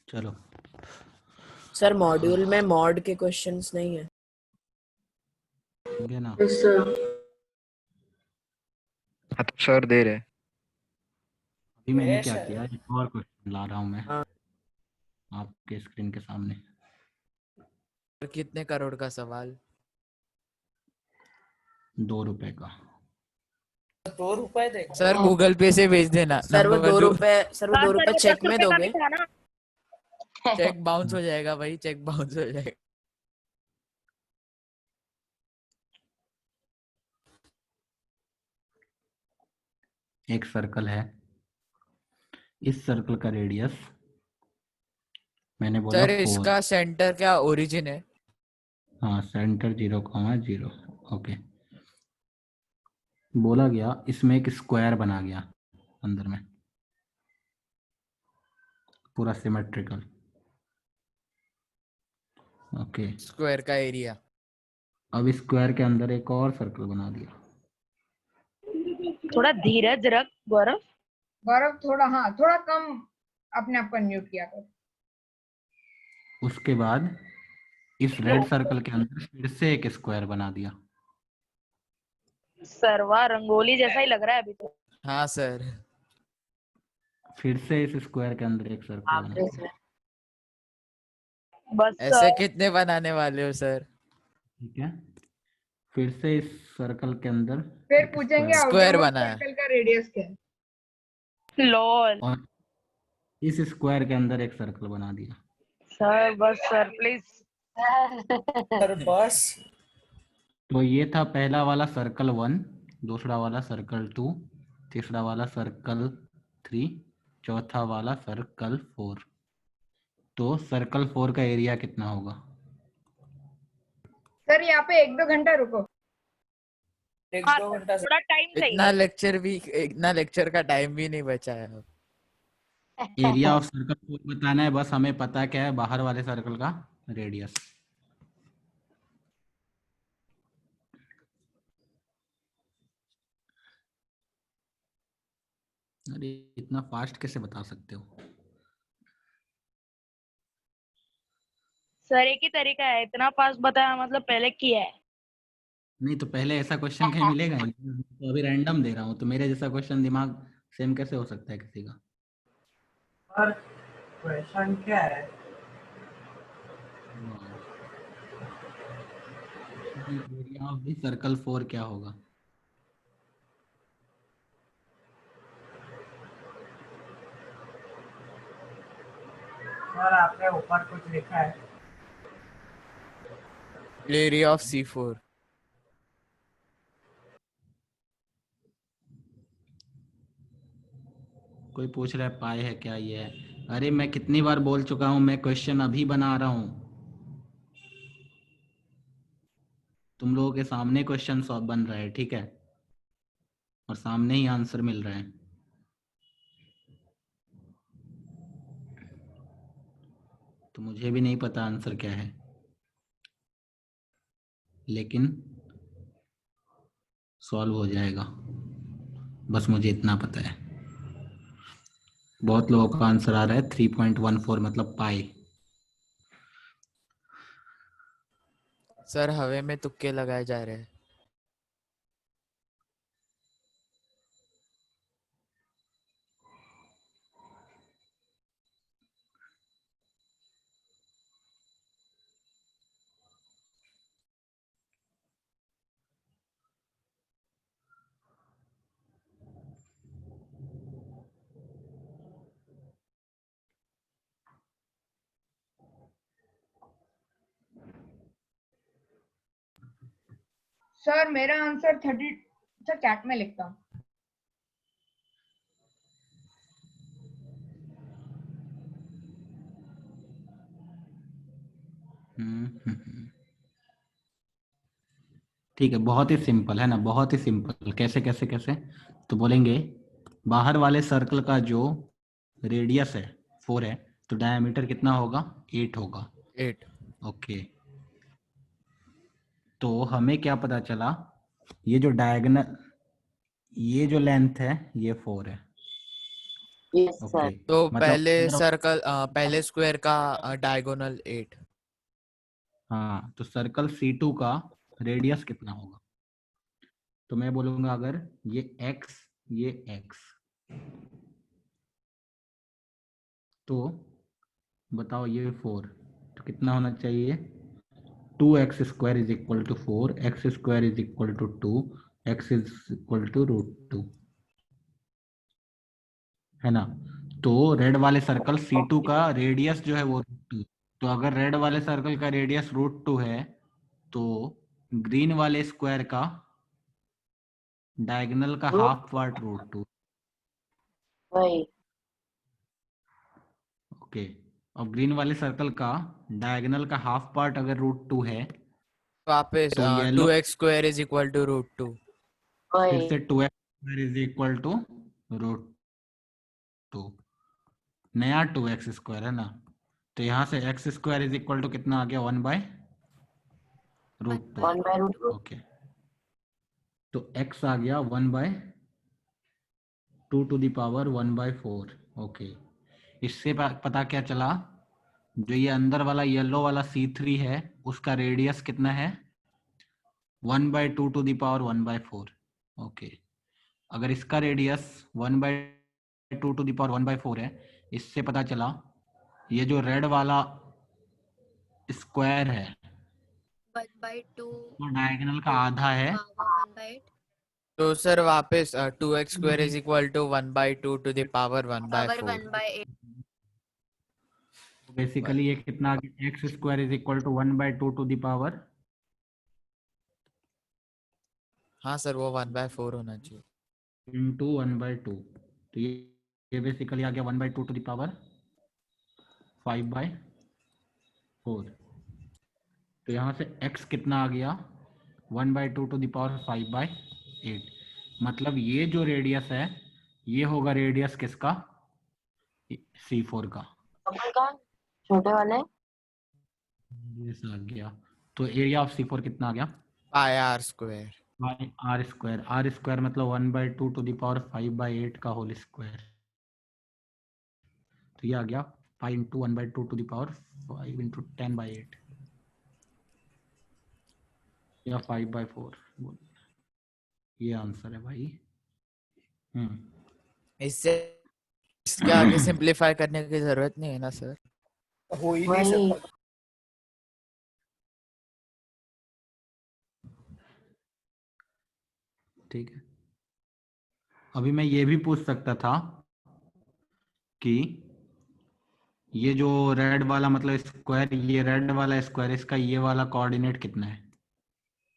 चलो सर मॉड्यूल में मॉड के क्वेश्चंस नहीं है। हो गया ना? हाँ तो सर दे रहे। अभी मैंने Yes, क्या sir. किया, एक और क्वेश्चन ला रहा हूँ मैं हाँ। आपके स्क्रीन के सामने। कितने करोड़ का सवाल? ₹2 का। ₹2 देगा। सर गूगल पे से भेज देना। सर वो नंबर 2 दो। रुपए, सर वो 2 रुपए चेक में दोगे? चेक बाउंस हो जाएगा भाई, चेक बाउंस हो जाएगा। एक सर्कल है, इस सर्कल का रेडियस मैंने बोला सर 4। इसका सेंटर क्या ओरिजिन है? हाँ, सेंटर 0,0। ओके, बोला गया इसमें एक स्क्वायर बना गया अंदर में, पूरा सिमेट्रिकल। ओके, स्क्वायर का एरिया। अब स्क्वायर के अंदर एक और सर्कल बना दिया। थोड़ा धीरज रख गौरव। गौरव थोड़ा, हाँ थोड़ा कम अपने आप को म्यूट किया कर। उसके बाद इस रेड सर्कल के अंदर फिर से एक स्क्वायर बना दिया। सरवा रंगोली जैसा ही लग रहा है अभी तो। हाँ सर। फिर से इस स्क्वायर के अंदर एक सर्कल बना दिया। बस ऐसे कितने बनाने वाले हो सर? ठीक है, फिर से इस सर्कल के अंदर फिर एक पूछेंगे स्क्वायर आउटरमोस्ट बना है। सर्कल का रेडियस क्या है। लॉल। और इस स्क्वायर के अंदर एक सर्कल बना दिया। सर बस सर प्लीज। सर बस। तो ये था पहला वाला सर्कल 1, दूसरा वाला सर्कल 2, तीसरा वाला सर्कल 3, चौथा वाला सर्कल 4। तो सर्कल 4 का एरिया कितना होगा? सर यहाँ पे 1-2 घंटा रुको। 1-2 घंटा थोड़ा टाइम इतना चाहिए। लेक्चर का टाइम भी नहीं बचा है अब। एरिया ऑफ सर्कल 4 बताना है, बस हमें पता क्या है, बाहर वाले सर्कल का रेडियस। अरे इतना फास्ट कैसे बता सकते हो? सर एक ही तरीका है, इतना फास्ट बताया मतलब पहले किया है। नहीं तो पहले ऐसा क्वेश्चन कहीं मिलेगा ही नहीं। तो अभी रैंडम दे रहा हूँ, तो मेरे जैसा क्वेश्चन दिमाग सेम कैसे हो सकता है किसी का? और क्वेश्चन क्या है? एरिया ऑफ द सर्कल 4 क्या होगा? सर आपने ऊपर कुछ लिखा है? Area of C4। कोई पूछ रहा है पाई है क्या ये है? अरे मैं कितनी बार बोल चुका हूँ, मैं क्वेश्चन अभी बना रहा हूँ, तुम लोगों के सामने क्वेश्चन सॉल्व बन रहा है, ठीक है, और सामने ही आंसर मिल रहा है। तो मुझे भी नहीं पता आंसर क्या है, लेकिन सॉल्व हो जाएगा, बस मुझे इतना पता है। बहुत लोगों का आंसर आ रहा है 3.14 मतलब पाई। सर हवे में तुक्के लगाए जा रहे हैं। सर मेरा आंसर 30। सर चैट में लिखता हूँ। ठीक है, बहुत ही सिंपल है ना, बहुत ही सिंपल। कैसे कैसे कैसे? तो बोलेंगे बाहर वाले सर्कल का जो रेडियस है 4 है, तो डायमीटर कितना होगा? 8 होगा। 8। ओके, तो हमें क्या पता चला, ये जो डायगोनल, ये जो लेंथ है ये 4 है। Yes okay, sir. तो मतलब पहले स्क्वायर का डायगोनल 8। हाँ, तो सर्कल C2 का रेडियस कितना होगा? तो मैं बोलूंगा अगर ये x, ये x, तो बताओ ये 4, तो कितना होना चाहिए? 2x square is equal to 4, x square is equal to 2, x is equal to √2, है ना। तो रेड वाले सर्कल C2 का रेडियस जो है वो √2। तो अगर रेड वाले सर्कल का रेडियस √2 है तो ग्रीन वाले स्क्वायर का डायगोनल का हाफ पार्ट √2। वही ओके, और ग्रीन वाले सर्कल का डायगोनल का हाफ पार्ट अगर √2 है वापस तो येलो 2x square is equal to √2। फिर वही से 2x square is equal to √2, नया 2x स्क्वायर है ना। तो यहाँ से x square is equal to कितना आ गया, 1/√2। 1/√2। ओके, तो x आ गया 1/2 टू द पावर 1/4। ओके, इससे पता क्या चला, जो ये अंदर वाला येलो वाला C3 है उसका रेडियस कितना है, 1/2 टू द पावर 1/4। ओके, अगर इसका रेडियस 1/2 टू द पावर 1/4 है, इससे पता चला ये जो रेड वाला स्क्वायर है 1/2 वो डायगोनल का आधा है। पावर 1/8 तो सर वापस 2x square is equal to 1/2 to the power 1/4। 1/8 basically ये कितना आ गया, x square is equal to 1/2 to the power, हाँ सर वो 1/4 होना चाहिए। इंटू 1/2। तो ये बेसिकली आ गया 1/2 टू द पावर 5/4। तो यहाँ से x कितना आ गया, 1/2 टू द पावर 5/8। मतलब ये जो रेडियस है ये होगा रेडियस किसका, C4 का। छोटे वाले ये आ गया, तो एरिया ऑफ C4 कितना आ गया, πr square. r square. r square मतलब 1/2 टू द पावर 5/8 का होल स्क्वायर। तो ये आ गया 5 into 1/2 to the power 5 into 10/8 या 5/4। ये आंसर है भाई। इससे इसके आगे सिंपलीफाई करने की जरूरत नहीं है ना सर। हो ही नहीं सकता। ठीक है, अभी मैं ये भी पूछ सकता था कि ये जो रेड वाला मतलब स्क्वायर, ये रेड वाला स्क्वायर, इसका ये वाला कोऑर्डिनेट कितना है,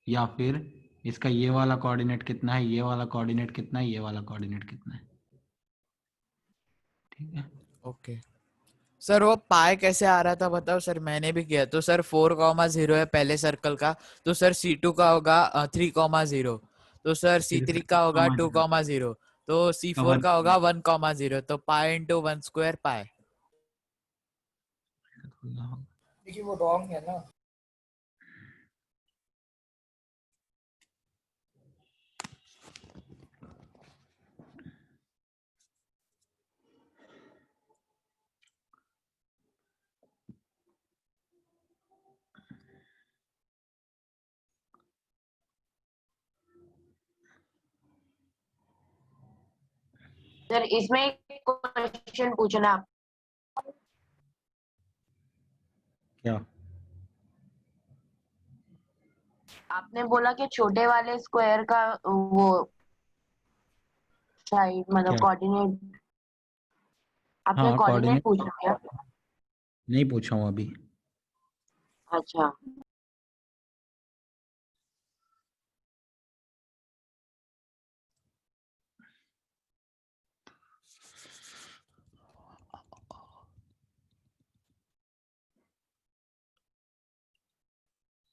या फिर इसका ये वाला कोऑर्डिनेट कितना है, ये वाला कोऑर्डिनेट कितना है, ये वाला कोऑर्डिनेट कितना है। ठीक है, ओके सर वो पाई कैसे आ रहा था बताओ सर, मैंने भी किया। तो सर 4,0 है पहले सर्कल का, तो सर C2 का होगा 3,0, तो सर C3 का होगा 2,0, तो C4 का होगा 1,0। तो पाई इंटू 1 स्क्वायर पाई। लेकिन वो रॉन्ग है ना। सर इसमें एक क्वेश्चन पूछना आप। क्या आपने बोला कि छोटे वाले स्क्वायर का वो साइड मतलब कोऑर्डिनेट, आपने हाँ, कोऑर्डिनेट पूछा क्या? नहीं पूछा हूँ अभी। अच्छा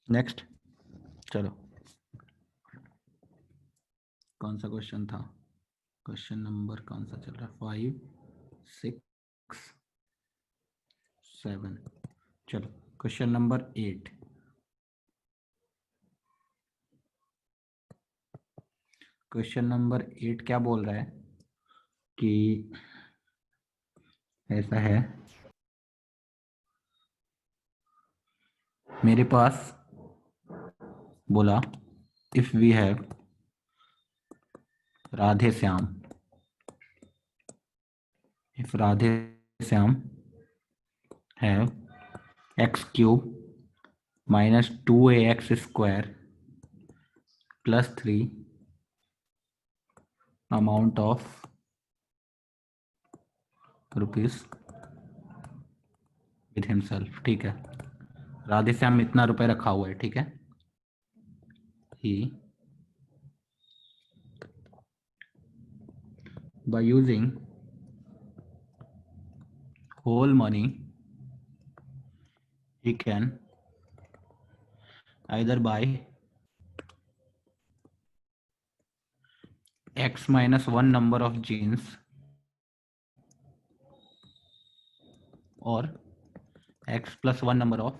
नेक्स्ट चलो, कौन सा क्वेश्चन था, क्वेश्चन नंबर कौन सा चल रहा है, 5, 6, 7। चलो क्वेश्चन नंबर 8। क्वेश्चन नंबर 8 क्या बोल रहा है कि ऐसा है, मेरे पास बोला if we have Radhe Shyam, if Radhe Shyam have x cube minus 2ax² plus 3 amount of rupees with himself. ठीक है, राधेश्याम इतना रुपए रखा हुआ है। ठीक है, ही by using whole money he can either buy x minus 1 number of jeans or x plus 1 number of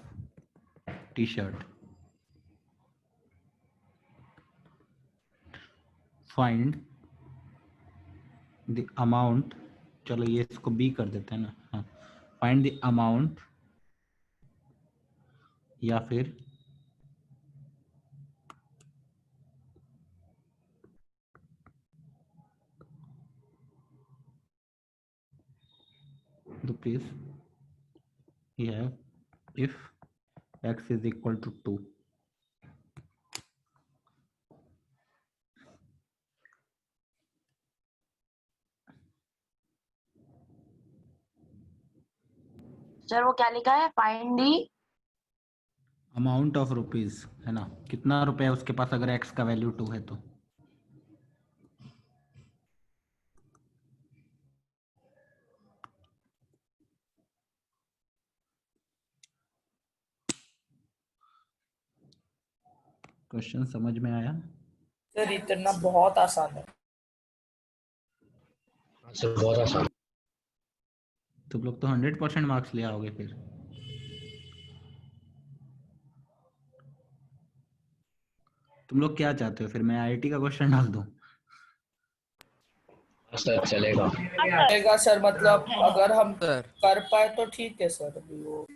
t-shirt. Find the amount, चलो ये इसको b कर देते हैं ना। हाँ, find the amount या फिर rupees you have if x is equal to 2. Sir वो क्या लिखा है? Find the amount of rupees है ना, कितना रुपए है उसके पास अगर x का वैल्यू 2 है तो। क्वेश्चन समझ में आया? सर इतना बहुत आसान है। सर बहुत आसान। तुम लोग तो 100% मार्क्स ले आओगे फिर। तुम लोग क्या चाहते हो फिर, मैं आईआईटी का क्वेश्चन डाल दूं? सर चलेगा। चलेगा सर, मतलब अगर हम कर पाए तो ठीक है सर। अभी वो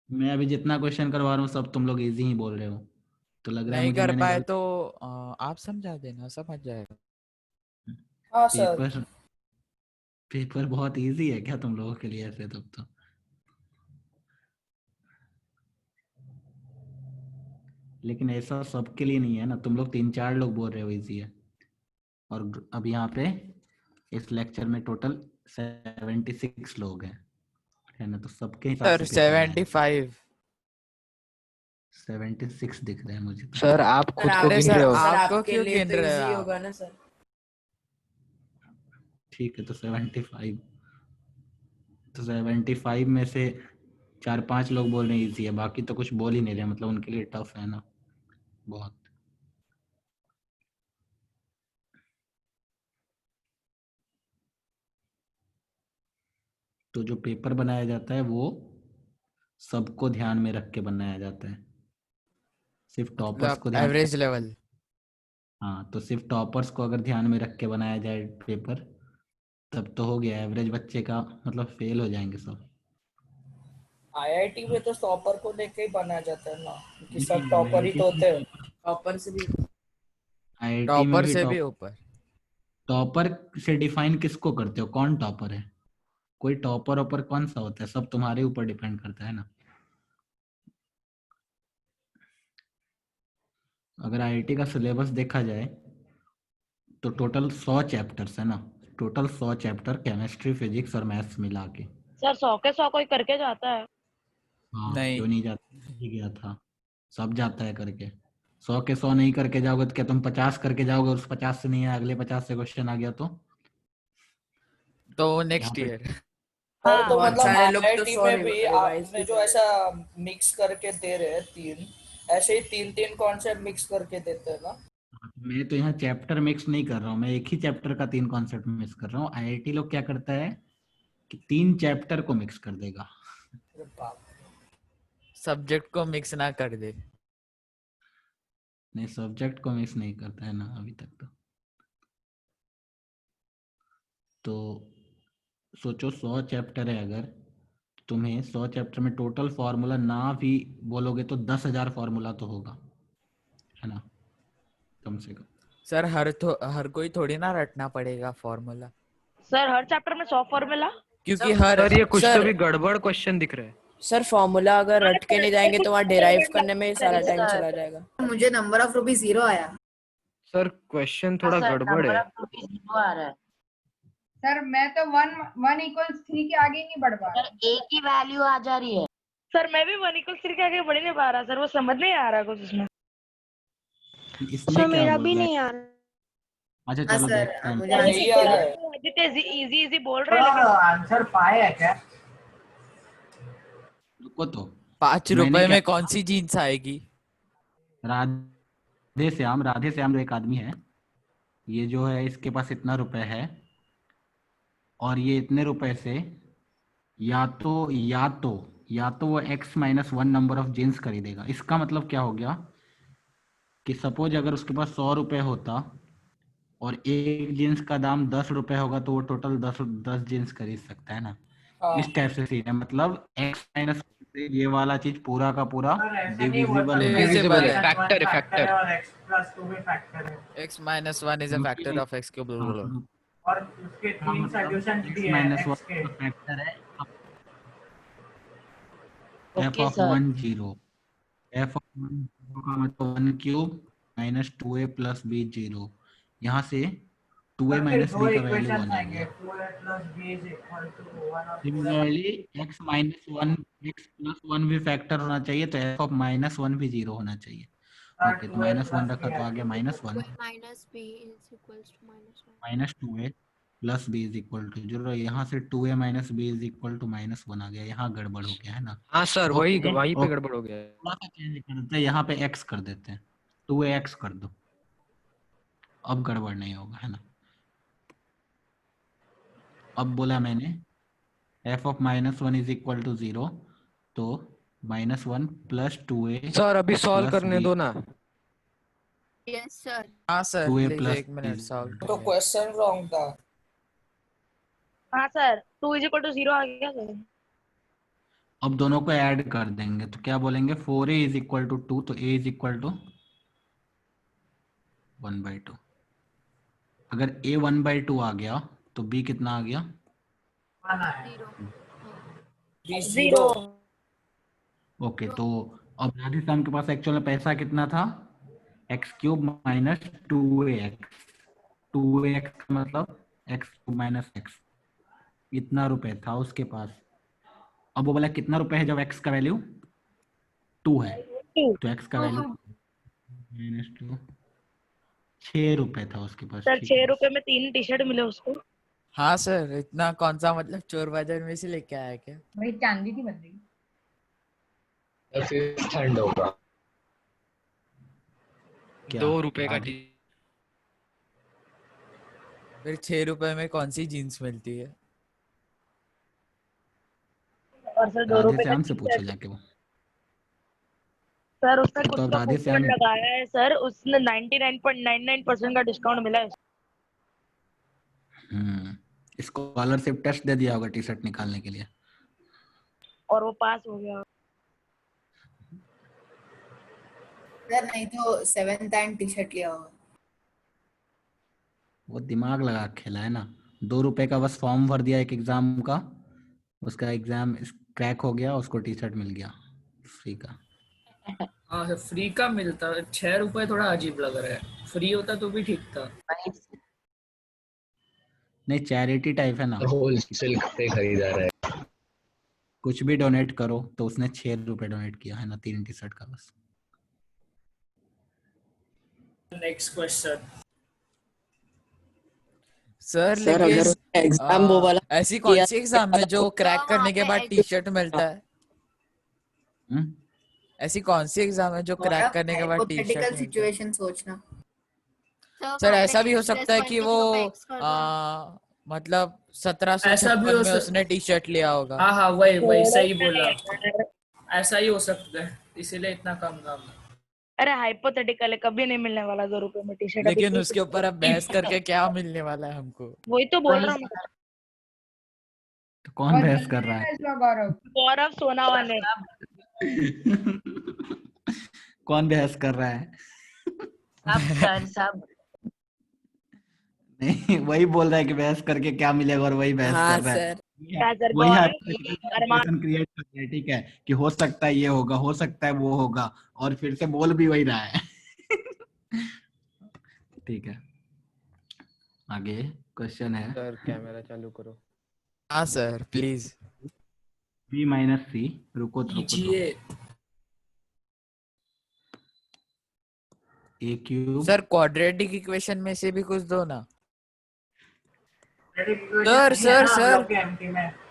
मैं अभी जितना क्वेश्चन करवा रहा हूँ सब तुम लोग इजी ही बोल रहे हो, तो लग रहा है नहीं मुझे कर मैंने पाए गलत- तो आप समझा देना, समझ जाएगा। हाँ सर। पेपर बहुत इजी है क्या तुम लोगों के लिए ऐसे? तब तो लेकिन ऐसा सबके लिए नहीं है ना, तुम लोग 3-4 लोग बोल रहे हो इजी है, और अब यहाँ पे इस लेक्चर में टोटल 76 लोग हैं, है ना, तो सबके हिसाब सर से पेपर है। 75। 76 दिख रहे हैं मुझे तो। सर आप खुद को अरे गिन सर रहे हो। आपको आपके क्यों लिए गिन तो रहे इजी हो आप? होगा ना सर। ठीक है, तो 75, तो 75 में से 4-5 लोग बोल रहे हैं इजी है, बाकी तो कुछ बोल ही नहीं रहे, मतलब उनके लिए टफ है ना बहुत। तो जो पेपर बनाया जाता है वो सबको ध्यान में रख के बनाया जाता है, सिर्फ टॉपर्स को ध्यान। Average level. हाँ, तो सिर्फ टॉपर्स को अगर ध्यान में रख के बनाया जाए पेपर तब तो हो गया, एवरेज बच्चे का मतलब फेल हो जाएंगे सब। आईआईटी में तो टॉपर को लेके ही बनाया जाता है ना, क्योंकि सब नहीं, टॉपर ही तो होते हैं। टॉपर से भी आईआईटी में टॉपर भी से भी ऊपर। टॉपर से डिफाइन किसको करते हो, कौन टॉपर है? कोई टॉपर ऊपर कौन सा होता है, सब तुम्हारे ऊपर डिपेंड करता है ना। अगर आईआईटी का सिलेबस देखा जाए तो टोटल 100 चैप्टर्स है ना, टोटल 100 चैप्टर केमिस्ट्री, फिजिक्स और मैथ्स मिला के। सर 100 के 100 कोई करके जाता है? हाँ, नहीं। क्यों नहीं जाता, ही गया था, सब जाता है करके। 100 के 100 नहीं करके जाओगे तो क्या तुम 50 करके जाओगे, उस 50 से नहीं है, अगले 50 से क्वेश्चन आ गया तो नेक्स्ट यहाँ ईयर। हाँ, तो बहुत मतलब सारे लोग तो आईआईटी में भी रिवाइज आपने भी जो ऐसा मिक्स करके दे रहे हैं तीन, ऐसे ही 3-3 कॉन्सेप्ट मिक्स करके देते हैं ना। मैं तो यहाँ चैप्टर मिक्स नहीं कर रहा हूँ, मैं एक ही चैप्टर का 3 कॉन्सेप्ट मिक्स कर रहा हूँ। आईआईटी लोग क्या करता है कि 3 चैप्टर को मिक्स कर देगा। अरे बाप रे। सब्जेक्ट को मिक्स ना कर दे। नहीं, सब्जेक्ट को मिक्स नहीं करता है ना अभी तक तो सोचो 100 चैप्टर है, अगर तुम्हें 100 चैप्टर में टोटल फॉर्मूला ना भी बोलोगे तो 10,000 फॉर्मूला तो होगा, है ना, कम से कम। सर हर कोई थोड़ी ना रटना पड़ेगा फॉर्मूला। सर हर चैप्टर में 100 फॉर्मूला? क्योंकि हर सर ये कुछ तो सर भी गड़बड़ क्वेश्चन दिख रहा है। सर फॉर्मूला अगर रट के नहीं जाएंगे तो वहाँ डिराइव करने में सारा टाइम सर। चला जाएगा। मुझे नंबर ऑफ रुपीज 0 आया। सर क्वेश्चन थोड़ा सर गड़बड़ नंबर है। ऑफ रुपीज 0 आ रहा है सर मैं तो 1 = 3 के आगे ही नहीं बढ़ पा सर, रहा। एक ही वैल्यू आ जा रही है। सर मैं भी 1 = 3 के आगे बढ़ नहीं पा रहा सर, वो समझ नहीं आ रहा कुछ उसमें। इसमें सर क्या मेरा बोल भी रहा है? नहीं आ रहा। अच्छा हाँ चलो सर, देखते हैं। मुझे नहीं आ रहा है। आदित्य इजी इजी बोल रहे हैं सर लेकिन आंसर पाए है क्या? रुको तो 5 मैंने रुपए क्या में कौन सी जीन्स आएगी? राधे श्याम जो एक आदमी है, ये जो है इसके पास इतना रुपए है और ये इतने रुपए से या तो वो x-1 नंबर ऑफ जीन्स खरीदेगा। इसका मतलब क्या हो गया कि सपोज अगर उसके पास 100 रुपए होता और एक जीन्स का दाम 10 रुपए होगा तो वो टोटल 10 जीन्स खरीद सकता है ना। इस टाइप से सीन है, मतलब x-1 से ये वाला चीज पूरा का पूरा सर ऐसे नहीं बोल डिविजिबल सकते। है। Divisible है, x-1 factor है, फैक्टर factor। है और x+2 भी फैक्टर है x - 1 is a factor of x cube। और उसके तीन सॉल्यूशन भी है x के। फैक्टर है ओके सर। f(1) 0 f(1) का मतलब 1 cube minus 2a plus b 0। यहाँ से 2a फिर माइनस दो b का वैल्यू इक्वेशन 1 आ आएंगे, गया। 2a + b = 1 और सिमिलरली x प्लस 1 भी फैक्टर होना चाहिए तो f(-1) भी 0 होना चाहिए। ओके तो -1 रखा तो आ गया -1 minus b is equals to -1. Minus 2a plus b = 0। यहाँ से 2a माइनस b = -1 आ गया। यहाँ गड़बड़ हो गया है ना। हाँ सर, वही ओके, वहीं पे ओके। गड़बड़ हो गया है। थोड़ा सा चेंज कर देते हैं, यहाँ पे x कर देते हैं, 2ax कर दो, अब गड़बड़ नहीं होगा है ना। अब बोला मैंने f(-1) = 0 तो -1 प्लस 2a सर अभी सॉल्व प्लस करने b दो ना। Yes sir. हाँ sir 2a please plus 1 minute solve तो क्वेश्चन रॉन्ग था। हाँ सर 2 = 0 आ गया सर। अब दोनों को ऐड कर देंगे तो क्या बोलेंगे 4a = 2 तो a = 1/2। अगर a 1/2 आ गया तो b कितना आ गया? 0। ओके तो अब राधे श्याम के पास एक्चुअल में पैसा कितना था? x³ minus 2ax। 2ax का मतलब x³ माइनस x, इतना रुपए था उसके पास। अब वो बोला कितना रुपए है जब x का वैल्यू 2 है तो x का वैल्यू -2 6 रुपए था उसके पास। सर ठीक 6 है, रुपए में 3 टी-शर्ट मिले उसको। हाँ सर इतना कौन सा मतलब चोर बाजार में से लेके आया क्या? वही चांदी की बंदी। फिफ्थ हैंड होगा। क्या 2 रुपए का आगे? फिर 6 रुपए में कौन सी जीन्स मिलती है? और सर 2 राधे रुपए का श्याम से पूछो टी-शर्ट। जाके वो। सर उसने कुछ तो तो राधे कूपन श्याम लगाया है सर, उसने 99.99% का डिस्काउंट मिला है। स्कॉलरशिप टेस्ट दे दिया होगा टी शर्ट निकालने के लिए। और वो पास हो गया। सर नहीं तो 7th हैंड टी-शर्ट लिया होगा। वो दिमाग लगा के खेला है ना। 2 रुपए का बस फॉर्म भर दिया एक एग्जाम का, उसका एग्जाम क्रैक हो गया, उसको टी शर्ट मिल गया फ्री का। हाँ फ्री का मिलता है। 6 रुपए थोड़ा अजीब लग रहा है, फ्री होता तो भी ठीक था। नहीं चैरिटी टाइप है ना, होलसेल पे खरीदा रहा है। कुछ भी डोनेट करो तो उसने 6 रुपए डोनेट किया है ना 3 टी शर्ट का बस। Next question. सर सर लेकिन अगर एग्जाम वो वाला ऐसी कौन सी एग्जाम है जो क्रैक करने के बाद टी शर्ट मिलता है? ऐसी कौन सी एग्जाम है जो क्रैक करने के बाद टी शर्ट हाइपोथेटिकल मिलता है? सिचुएशन सोचना। सर ऐसा भी हो सकता है कि वो मतलब 1756 में उसने टी शर्ट लिया होगा। हाँ वही सही बोला, ऐसा ही हो सकता है, इसीलिए इतना कम दाम। अरे हाइपोथेटिकल है, कभी नहीं मिलने वाला 2 रुपए में टी-शर्ट। लेकिन उसके ऊपर अब बहस करके क्या मिलने वाला है हमको? वही तो बोल रहा हूँ। तो कौन बहस कर रहा है? गौरव सोनावाल ने। कौन बहस कर रहा है? सब नहीं वही बोल रहा है कि बहस करके क्या मिलेगा और वही बहस हाँ कर रहा है। सर क्या सर वही गौरव हाइपोथेटिकल क्रिएट करते हैं, ठीक है, कि हो सकता है ये होगा, हो सकता है वो होगा, और फिर से बोल भी वही रहा है। ठीक है, आगे क्वेश्चन है। सर कैमरा चालू करो। हाँ सर प्लीज। b माइनस सी, रुको तो कीजिए ए क्यूब। सर क्वाड्रेटिक इक्वेशन में से भी कुछ दो ना। सर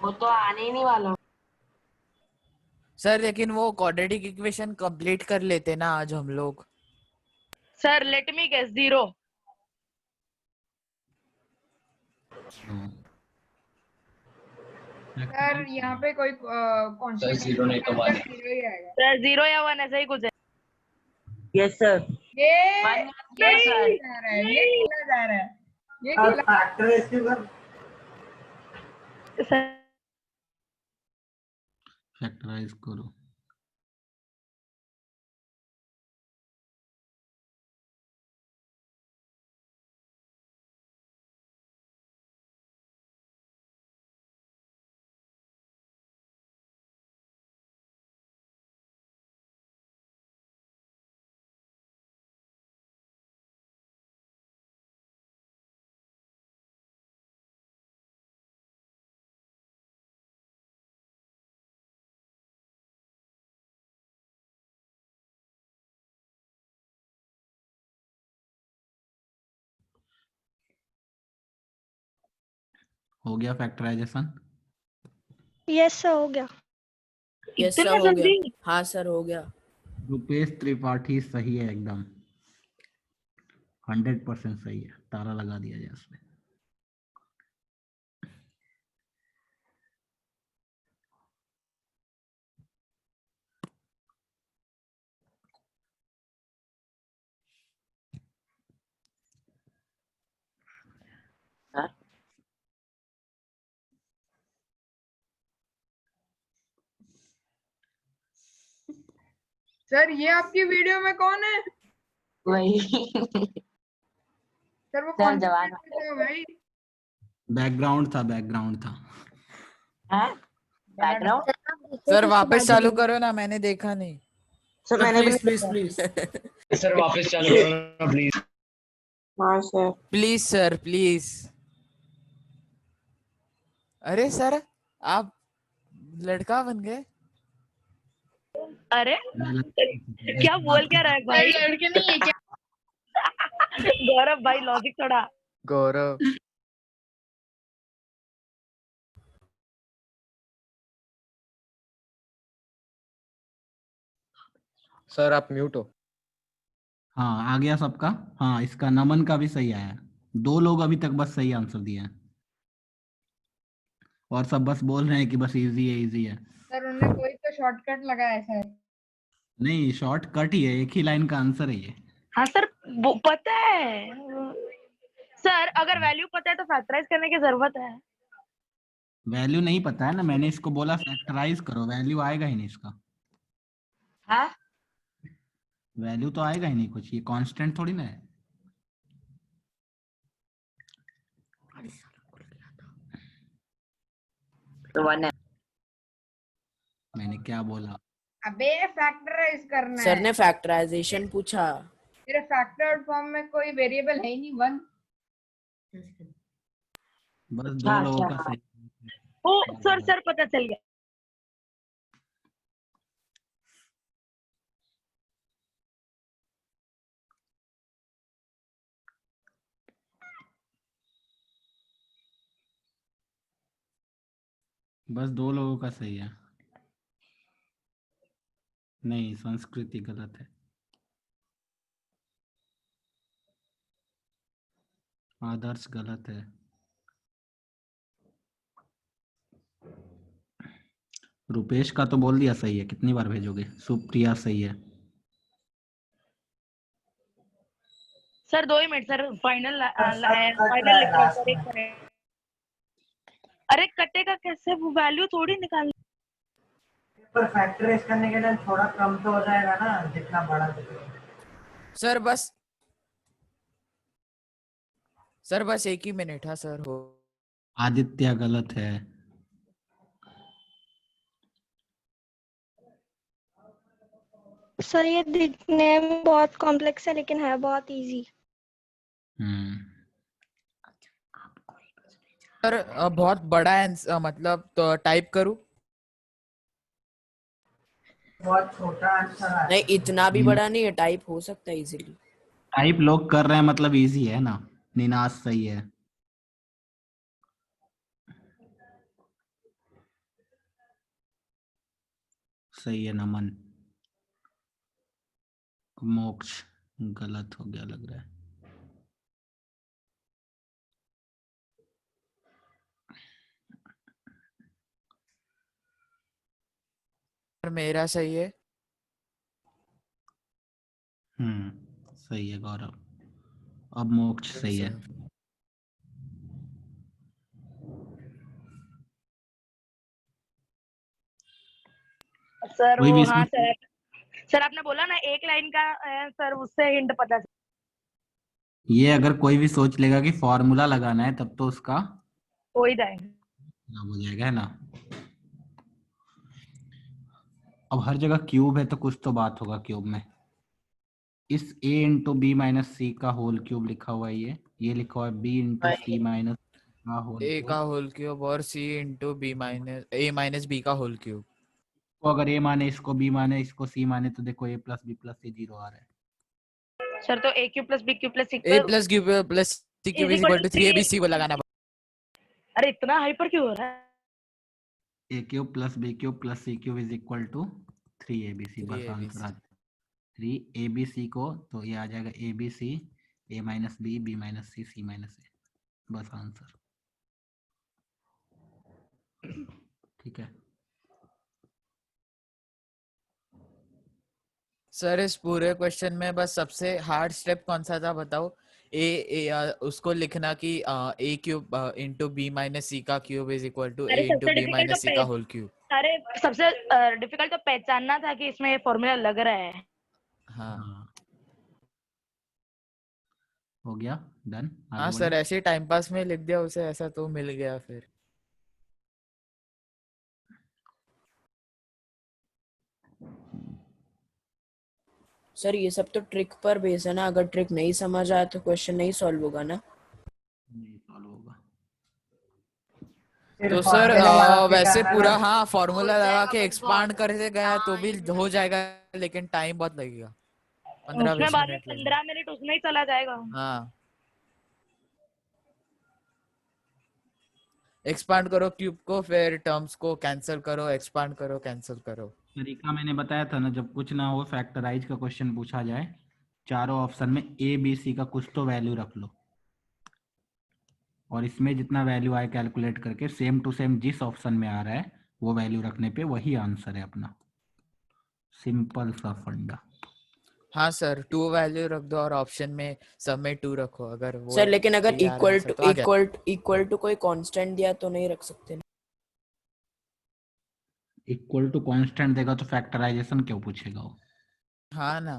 वो तो आने ही नहीं वाला। सर लेकिन वो क्वाड्रेटिक इक्वेशन कंप्लीट कर लेते ना आज हम लोग। Sir let me guess 0। Sir यहाँ पे कोई सर 0 नहीं तो 1 है। जीरो ही आएगा। सर 0 या 1 ऐसा ही कुछ है। Yes sir. ये Yes, sir. जा रहा है, ये खेला जा रहा है, ये अब खेला। फैक्टराइज करो। हो गया फैक्टराइजेशन? यस सर हो गया। यस सर हो गया। हाँ सर हो गया। रुपेश त्रिपाठी सही है एकदम, 100% सही है, तारा लगा दिया जाए उसमें। सर ये आपकी वीडियो में कौन है? वही सर वो सर कौन जवान था भाई? बैकग्राउंड था, बैकग्राउंड था। बैकग्राउंड। सर वापस चालू करो ना, मैंने देखा नहीं। सर मैंने भी प्लीज प्लीज सर वापस चालू करो ना प्लीज। हाँ सर। Please sir please. अरे सर आप लड़का बन गए। अरे क्या बोल क्या रहा है भाई? लड़के नहीं है क्या? गौरव भाई लॉजिक थोड़ा। गौरव सर आप म्यूट हो। हाँ आ गया सबका। हाँ इसका नमन का भी सही आया, 2 लोग अभी तक बस सही आंसर दिए हैं, और सब बस बोल रहे हैं कि बस इजी है, इजी है। सर उन्होंने कोई तो शॉर्टकट लगाया है सर। नहीं शॉर्टकट ही है, एक ही लाइन का आंसर है ये। हाँ सर पता है सर, अगर वैल्यू पता है तो फैक्टराइज करने की जरूरत है। वैल्यू नहीं पता है ना, मैंने इसको बोला फैक्टराइज करो, वैल्यू आएगा ही नहीं इसका। हाँ वैल्यू तो आएगा ही नहीं कुछ, ये कांस्टेंट थोड़ी ना है। तो 1 है। मैंने क्या बोला? अबे फैक्टराइज करना सर है। ने फैक्टराइजेशन पूछा। मेरे फैक्टर्ड फॉर्म में कोई वेरिएबल है ही नहीं, 1। बस 2 लोगों का सही। ओ सर पता चल गया। बस 2 लोगों का सही है। नहीं संस्कृति गलत है, आदर्श गलत है, रुपेश का तो बोल दिया सही है, कितनी बार भेजोगे? सुप्रिया सही है। सर 2 ही मिनट सर, फाइनल लिख रहे। अरे कटेगा कैसे? वो वैल्यू थोड़ी निकाल। पर फैक्टराइज करने के लिए थोड़ा कम तो हो जाएगा ना, जितना बड़ा दिखेगा। सर बस 1 ही मिनट। हाँ सर हो। आदित्य गलत है। सर ये दिखने में बहुत कॉम्प्लेक्स है लेकिन है बहुत इजी। सर बहुत बड़ा आंसर मतलब तो टाइप करूं? बहुत छोटा आंसर है। नहीं इतना भी बड़ा नहीं है, टाइप हो सकता है इजीली। टाइप लोग कर रहे हैं मतलब इजी है ना। निनास सही है। सही है नमन। मोक्ष गलत हो गया लग रहा है। सर मेरा सही है। सही है गौरव। अब मोक्ष सही है। सर कोई वो भी हाँ इसमें सर आपने बोला ना एक लाइन का सर उससे हिंट पता ये अगर कोई भी सोच लेगा कि फॉर्मूला लगाना है तब तो उसका हो ही जाएगा। खराब हो जाएगा, है ना। अब हर जगह क्यूब है तो कुछ तो बात होगा क्यूब में। इस a इंटू बी माइनस सी का होल क्यूब लिखा हुआ है, ये लिखा हुआ है b इंटू सी माइनस का होल ए का क्यूब। होल क्यूब और सी इंटू बी माइनस ए माइनस बी का होल क्यूब। तो अगर a माने इसको b माने इसको c माने तो देखो a plus b plus c 0 आ रहा है। सर तो a cube plus b cube plus a plus cube plus c cube is equal to 3abc को लगाना। अरे इतना हाइपर क्यों हो रहा है? a cube plus b cube plus c cube is equal to 3abc। बस आंसर आ 3abc को तो ये आ जाएगा abc a minus b minus c minus a। बस आंसर। ठीक है। सर इस पूरे क्वेश्चन में बस सबसे हार्ड स्टेप कौन सा था बताओ? उसको लिखना कि ए क्यूब इंटू बी माइनस सी का क्यूब इज इक्वल टू ए अरे इंटू सबसे बी डिफिकल्ट माइनस सी तो का होल क्यूब। अरे सबसे डिफिकल्ट तो पहचानना था कि इसमें ये फॉर्मूला लग रहा है। हाँ हो गया डन। हाँ सर ऐसे टाइम पास में लिख दिया उसे, ऐसा तो मिल गया फिर। सर ये सब तो ट्रिक पर बेस है ना, अगर ट्रिक नहीं समझ आया तो क्वेश्चन नहीं सॉल्व होगा ना। नहीं सॉल्व होगा। तो सर वैसे पूरा हाँ फॉर्मूला लगा के एक्सपांड करते गया तो भी हो जाएगा लेकिन टाइम बहुत लगेगा, 15-20 उसमें बाद में मिनट लगेगा। 15 मिनट उसमें ही चला जाएगा। हाँ एक्सपांड करो क्यूब को, फिर टर्म्स को कैंसिल करो, एक्सपांड करो कैंसिल करो। तरीका मैंने बताया था ना, जब कुछ ना हो फैक्टराइज का क्वेश्चन पूछा जाए चारों ऑप्शन में ए बी सी का कुछ तो वैल्यू रख लो और इसमें जितना वैल्यू आए कैलकुलेट करके सेम टू सेम जिस ऑप्शन में आ रहा है वो वैल्यू रखने पे वही आंसर है अपना। सिंपल सा फंडा। हाँ सर 2 वैल्यू रख दो और ऑप्शन में सब में 2 रखो। अगर वो सर लेकिन अगर सही आ रहा है आंसर तो आ गया। इक्वल टू कोई कांस्टेंट दिया तो नहीं रख सकते ना। इक्वल टू कांस्टेंट देगा तो फैक्टराइजेशन क्यों पूछेगा वो। हाँ ना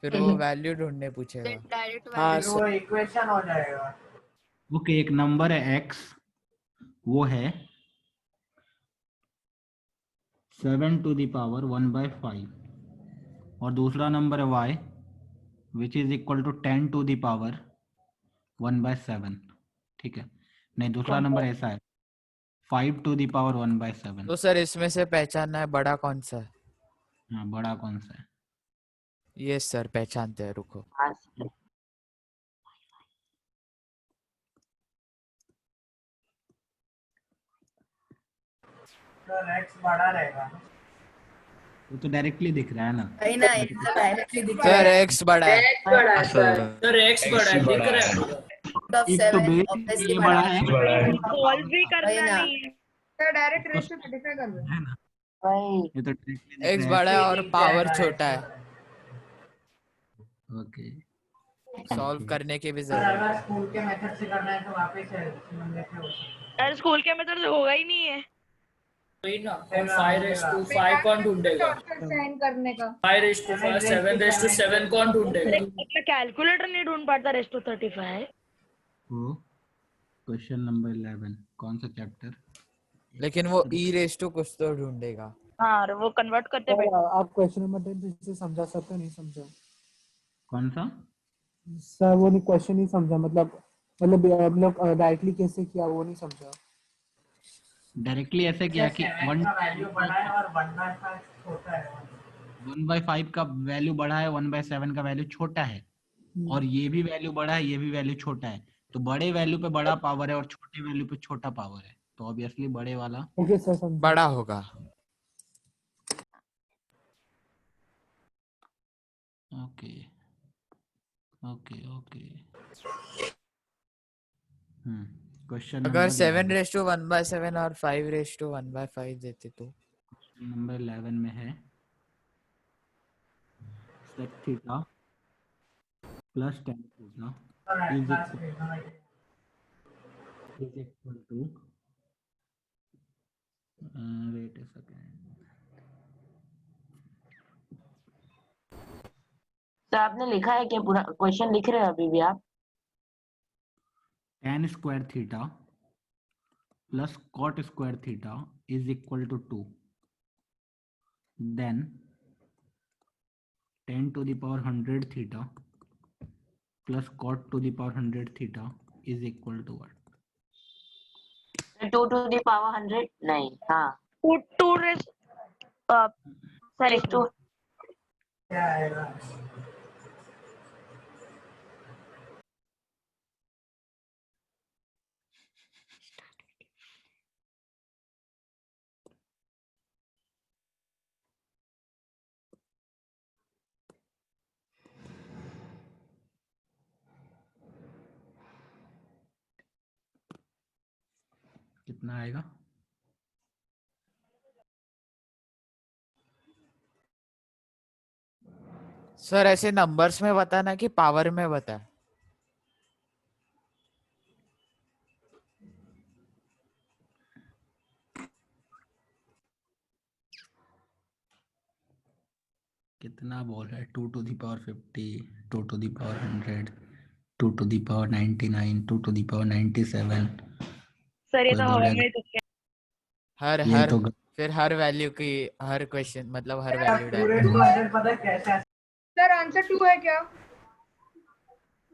फिर वो वैल्यू ढूंढने पूछेगा। डायरेक्ट हाँ वो इक्वेशन हो जाएगा। ओके एक नंबर है x, वो है 7 टू द पावर 1/5 और दूसरा नंबर है y which is equal to 10 to the power 1/7। ठीक है। नहीं दूसरा नंबर ऐसा है 5 टू द पावर 1/7। तो सर इसमें से पहचानना है बड़ा कौन सा है। हाँ बड़ा कौन सा है। ये सर पहचानते हैं, रुको। सर एक्स बड़ा रहेगा। वो तो डायरेक्टली दिख रहा है ना। वही ना, ये तो डायरेक्टली दिख रहा सर है। एक्स बड़ा है। सर एक्स बड़ा है, दिख रहा है पूरा। एक तो बेस ऑब्वियसली बड़ा है सॉल्व भी करना वही ना। नहीं है। सर डायरेक्ट रेशो 35 कर दो। है ना। वही ये तो directly दिख एक्स रहा है। बड़ा है और पावर छोटा है, ओके सॉल्व करने की भी सर जरूरत अगर है। स्कूल के मेथड से करना है तो वापस से मंदिर पे हो सकता अरे स्कूल के मेथड से होगा ही नहीं है। वही ना, और 5 कौन ढूंढेगा? साइन करने का 5 7 कौन ढूंढेगा? अपना कैलकुलेटर नहीं ढूंढ पाता रेस्ट टू 35। वो क्वेश्चन नंबर 11 कौन सा चैप्टर। लेकिन वो ई रेस टू कुछ तो ढूंढेगा। हाँ और वो कन्वर्ट करते सर बैठो। आप क्वेश्चन नंबर 10 फिर से समझा सकते हो? नहीं समझा कौन सा? सर, वो नहीं क्वेश्चन नहीं समझा, मतलब डायरेक्टली कैसे किया वो नहीं समझा। डायरेक्टली ऐसे किया कि 7 का वैल्यू बड़ा है और 1/5 छोटा है। 1/5 का वैल्यू बड़ा है, 1/7 का वैल्यू छोटा है, और ये भी वैल्यू बड़ा है, ये भी वैल्यू छोटा है। तो बड़े वैल्यू पे बड़ा पावर है और छोटे वैल्यू पे छोटा पावर है, तो ऑब्वियसली बड़े वाला ओके सर, समझा। बड़ा होगा। Okay okay okay. क्वेश्चन अगर नंबर 7:1/7 और 5:1/5 देते तो नंबर 11 में है sec theta plus tan theta is equal to wait a second. तो आपने लिखा है क्या? पूरा क्वेश्चन लिख रहे हो अभी भी आप? tan square theta plus cot square theta is equal to 2, then 10 to the power 100 theta plus cot to the power 100 theta is equal to what? 2 to the power 100 नहीं, हाँ 2 रेस सॉरी 2 क्या आएगा? कितना आएगा? सर ऐसे नंबर्स में बताना कि पावर में बता? कितना बोल है? 2 to the power 50, 2 to the power 100, 2 to the power 99, 2 to the power 97। Sir ये कोई तो हवा बोलेगा में तुक्के। हर ये हर तो फिर हर वैल्यू की हर क्वेश्चन मतलब हर वैल्यू पूरे डाल 200 पता है कैसे? सर आंसर 2 है क्या?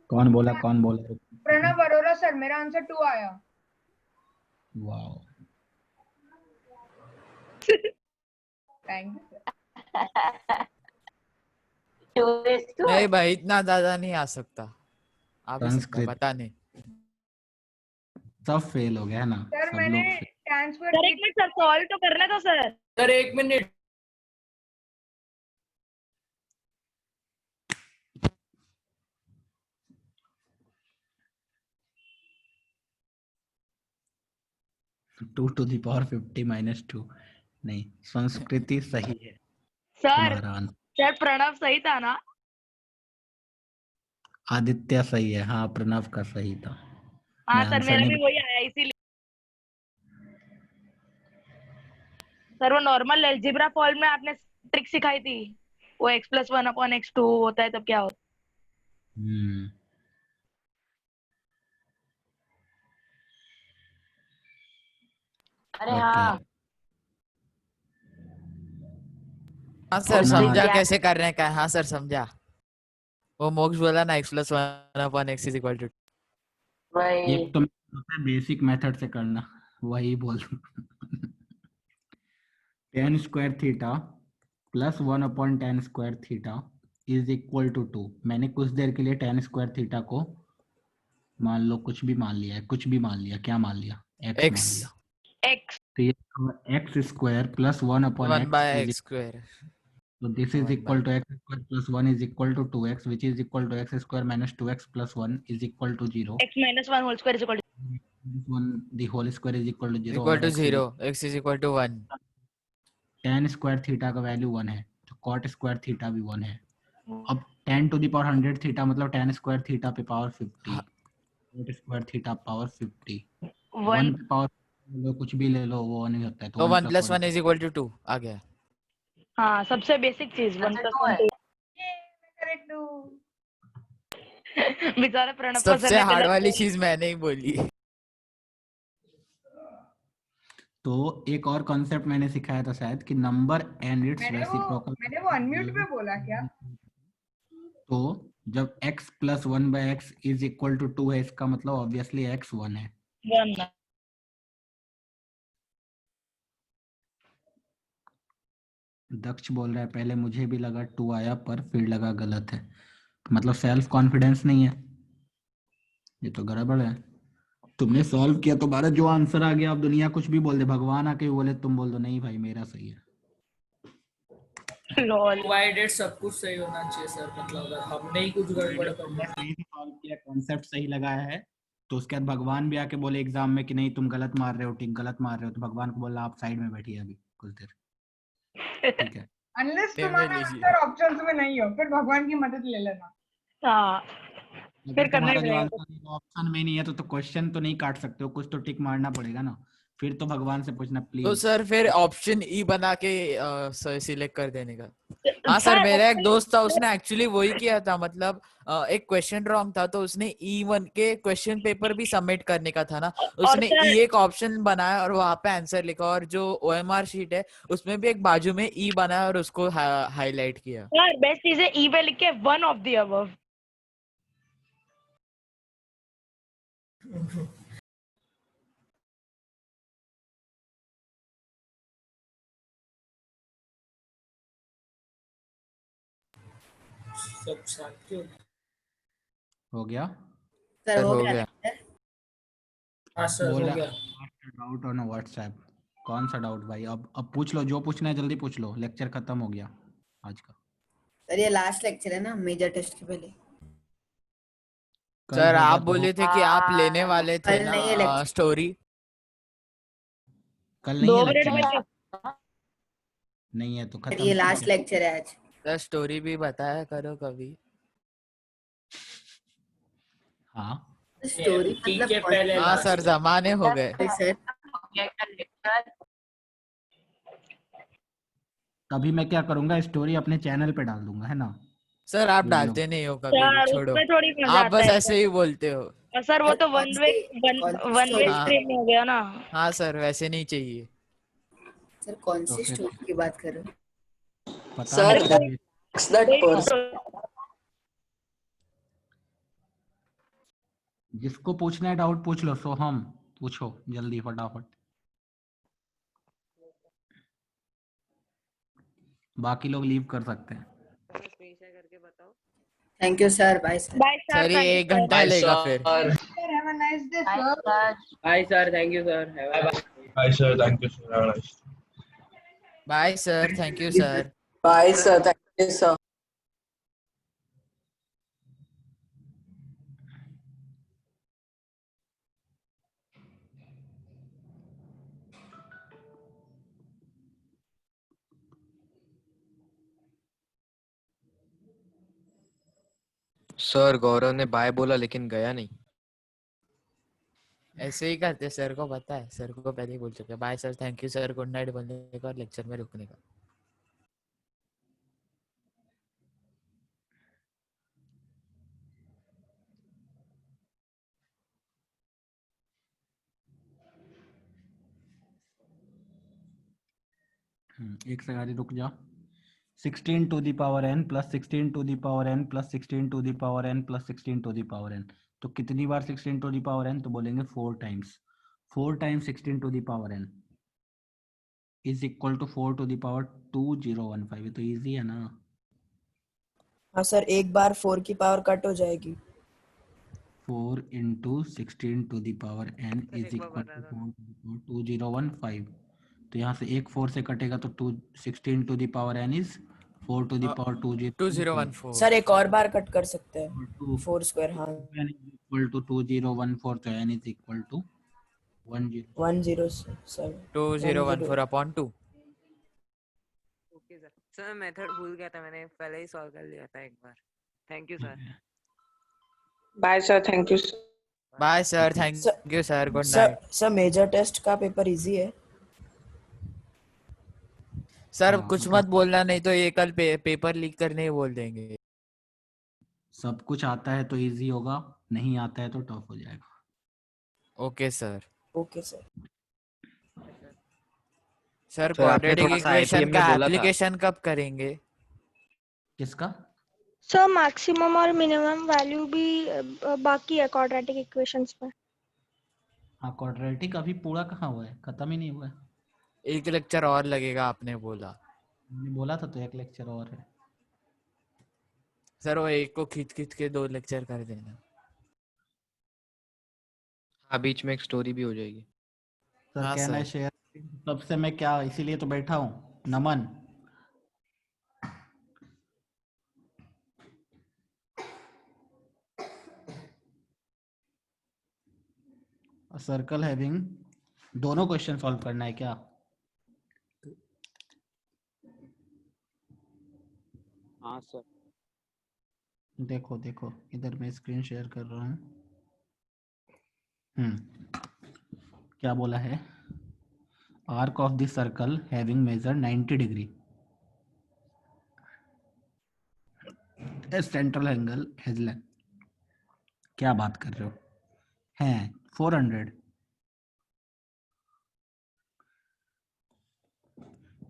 कौन बोला? कौन बोला? प्रणव अरोरा सर, मेरा आंसर 2 आया। वाओ, थैंक नहीं भाई इतना ज्यादा नहीं आ सकता, आ भी सकता संस्कृत पता नहीं। सब फेल हो गया ना, सर सब मैंने लोग ट्रांसफर सर एक मिनट सर सॉल्व तो करना था sir. Sir 1 minute. Two to the power 50 minus 2 नहीं, संस्कृति सही है सर तुम्हारा आंसर। सर प्रणव सही था ना? आदित्य सही है, हाँ प्रणव का सही था। हाँ मैं सर आंसर मेरा नहीं भी वही आया इसीलिए। सर वो नॉर्मल अलजेब्रा फॉर्म में आपने ट्रिक सिखाई थी, वो x+1/x2 होता है तब क्या होता हम्म अरे ओके। हाँ हाँ सर कितना समझा आया? कैसे करने का है। हाँ सर समझा। वो मोक्ष बोला ना x+1/x is equal to वही। एक तो बेसिक मेथड से करना, वही बोल tan square theta plus 1/tan square theta is equal to 2। मैंने कुछ देर के लिए tan स्क्वायर थीटा को मान लो कुछ भी मान लिया है, कुछ भी मान लिया। क्या मान लिया? x मान लिया। x। तो ये x square plus 1/x square। so this is equal to x square plus 1 is equal to 2x, which is equal to x square minus 2x plus 1 is equal to 0. x-1 whole square is equal to 1 the whole square is equal to 0 equal और to x is 0, x is equal to 1। tan square theta का वैल्यू 1 है तो cot स्क्वायर थीटा भी 1 है। अब tan to the power 100 theta मतलब tan स्क्वायर थीटा पे power 50, cot square theta power 50, 1 पे पावर लो कुछ भी ले लो वो नहीं होता है, तो 1 1 + 1 is equal to 2 आ गया। हाँ सबसे बेसिक चीज 1+1 करेक्ट टू। बेचारा प्रणव को सबसे सर ने हार्ड गलत वाली बोला। चीज मैंने ही बोली। तो एक और कॉन्सेप्ट मैंने सिखाया था शायद कि नंबर एंड इट्स रेसिप्रोकल। मैंने वो अनम्यूट पे बोला क्या? तो जब x plus 1/x is equal to 2 है, इसका मतलब ऑब्वियसली x 1 है। दक्ष बोल रहा है पहले मुझे भी लगा 2 आया पर फिर लगा गलत है, मतलब सेल्फ कॉन्फिडेंस नहीं है, ये तो गड़बड़ है। तुमने सॉल्व किया तो भारत जो आंसर आ गया, अब दुनिया कुछ भी बोल दे, भगवान आके बोले तुम बोल दो नहीं भाई मेरा सही है। प्रोवाइडेड सब कुछ सही होना चाहिए सर, मतलब अगर हमने ही कुछ गड़बड़ कर तुमने सही से सॉल्व किया, कॉन्सेप्ट सही लगाया है, तो उसके बाद भगवान भी आके बोले एग्जाम में कि नहीं तुम गलत मार रहे हो, ठीक गलत मार रहे हो, तो भगवान को बोला आप साइड में बैठिए अभी कुछ देर, ठीक है। अनलेस तुम्हारा आंसर ऑप्शंस में नहीं हो, फिर भगवान की मदद ले लेना। हाँ, फिर करना ही तुम्हारा जो पड़ेगा। आंसर ऑप्शन में नहीं है तो क्वेश्चन तो नहीं काट सकते हो, कुछ तो टिक मारना पड़ेगा ना, फिर तो भगवान से पूछना प्लीज। तो सर फिर ऑप्शन ई बना के सिलेक्ट कर देने का। हाँ सर, मेरा एक दोस्त था, उसने एक्चुअली वही किया था, मतलब एक क्वेश्चन रॉन्ग था तो उसने E1 के क्वेश्चन पेपर भी सबमिट करने का था ना, उसने ई एक ऑप्शन बनाया और वहां पे आंसर लिखा, और जो OMR शीट है उसमें भी एक बाजू में ई बनाया और उसको हाईलाइट किया। सर बेस्ट चीज है ई पे लिख के वन ऑफ द अबव। सब शांति हो गया सर हो गया। हाँ सर हो बोला गया। Doubt on WhatsApp. कौन सा डाउट भाई? अब पूछ लो, जो पूछना है जल्दी पूछ लो, लेक्चर खत्म हो गया आज का। सर ये लास्ट लेक्चर है ना मेजर टेस्ट के पहले। सर आप बोले थे कि आप लेने वाले थे कल ना नहीं है लेक्चर। स्टोरी। कल नहीं 2 है मिनट लेक्चर, में नहीं है तो सर खत्म। ये लास्ट लेक्चर है आज। सर स्टोरी भी बताया करो कभी। हाँ स्टोरी ठीक है, मतलब पहले हाँ सर जमाने हो गए। सर तभी मैं क्या करूंगा, स्टोरी अपने चैनल पे डाल दूंगा, है ना सर आप वीडियो। डालते नहीं हो कभी भी, सर छोड़ो, उसमें थोड़ी मजा आप आता बस है ऐसे ही बोलते हो। और सर वो तो वन वे हाँ स्ट्रीम हो गया ना। हाँ सर वैसे नहीं चाहिए। सर कौन तो सी फिर स्टोरी की बात कर रहे हो? पता Sir, नहीं। that's that person. जिसको पूछना है डाउट पूछ लो, सोहम पूछो जल्दी फटाफट, बाकी लोग लीव कर सकते हैं। Thank you sir, bye sir. Bye sir ये 1 घंटा लेगा फिर। Have a nice day, sir. Bye sir, thank you sir. Bye, sir. Thank you, sir. Have a nice day. Bye sir, thank you sir. Bye, sir. Thank you, sir. Sir Gaurav ने बाय बोला लेकिन गया नहीं। ऐसे ही करते, सर को पता है, सर को पहले ही बोल चुके। Bye sir, thank you sir, good night बोलने का और लेक्चर में रुकने का। एक सेकंड रुक जा। 16 to the power n plus 16 to the power n plus 16 to the power n plus 16 to the power n, तो कितनी बार 16 to the power n? तो बोलेंगे 4 times. 4 times 16 to the power n is equal to 4 to the power 2015। ये तो इजी है ना। हाँ सर, एक बार 4 की पावर कट हो जाएगी। 4 into 16 to the power n is equal to 2015। तो यहाँ से एक 4 से कटेगा तो 16 to the power n is 4 to the power 2014। Sir एक और बार कट कर सकते हैं, 4 स्क्वायर। हाँ n is equal to 2014, तो n is equal to 107 2014/2। Okay sir. Sir method भूल गया था, मैंने पहले ही सॉल्व कर लिया था एक बार। Thank you sir. Bye sir, thank you. Bye sir, thank you sir, good night. Sir major test का पेपर इजी है। सर कुछ मत बोलना, नहीं तो ये कल पेपर लीक करने ही बोल देंगे। सब कुछ आता है तो इजी होगा, नहीं आता है तो टफ हो जाएगा। Okay sir. Okay sir. Sir sir आपने क्वाड्रेटिक थोड़ा सा इक्वेशन IPM का में बोला था। एप्लीकेशन कब करेंगे? किसका? सर मैक्सिमम और मिनिमम वैल्यू भी बाकी है क्वाड्रेटिक इक्वेशंस में। हाँ क्वाड्रेटिक अभी पूरा कहाँ हुआ है, खत्म ही नहीं हुआ है। एक लेक्चर और लगेगा आपने बोला। मैंने बोला था तो एक लेक्चर और है। सर वो एक को खींच खींच के 2 लेक्चर कर देना। हाँ बीच में एक स्टोरी भी हो जाएगी। सर हाँ कैन आई सर। शेयर? तब से मैं क्या, इसीलिए तो बैठा हूँ। नमन सर्कल हैविंग, दोनों क्वेश्चन सॉल्व करना है क्या? हाँ सर। देखो देखो इधर मैं स्क्रीन शेयर कर रहा हूँ। क्या बोला है? Arc of this circle having measure 90 degree, central angle has length. क्या बात कर रहे हो? हैं 400।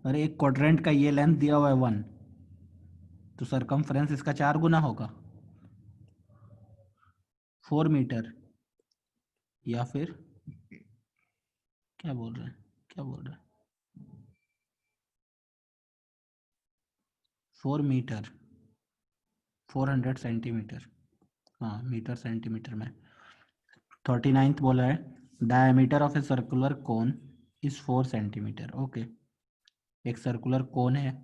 अरे एक क्वाड्रेंट का ये लेंथ दिया हुआ है 1, तो सरकमफ्रेंस इसका 4 गुना होगा, 4 मीटर। या फिर क्या बोल रहे हैं, क्या बोल रहे हैं? 4 मीटर, 400 सेंटीमीटर। हाँ मीटर सेंटीमीटर में। 39th बोला है diameter of a circular cone is 4 centimetre. Okay, एक सर्कुलर कोन है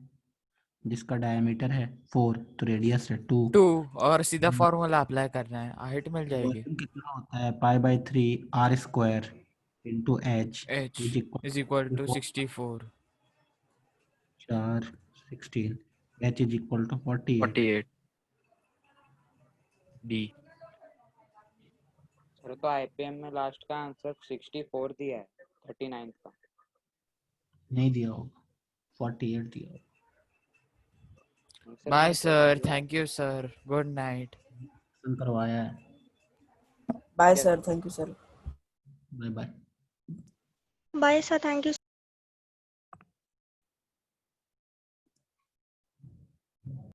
जिसका डायमीटर है 4, तो रेडियस है 2। 2 और सीधा फॉर्मूला अप्लाई करना है, हाइट मिल जाएगी। कितना होता है? π/3 r square into h h is equal to 64। 4 16, h is equal to 48 D. Sir तो IPM में लास्ट का आंसर 64 दिया है, 39 का नहीं दिया होगा, 48 दिया होगा। Bye sir, thank you sir, good night. करवाया है। Bye sir, thank you sir. Bye bye. Bye sir, thank you.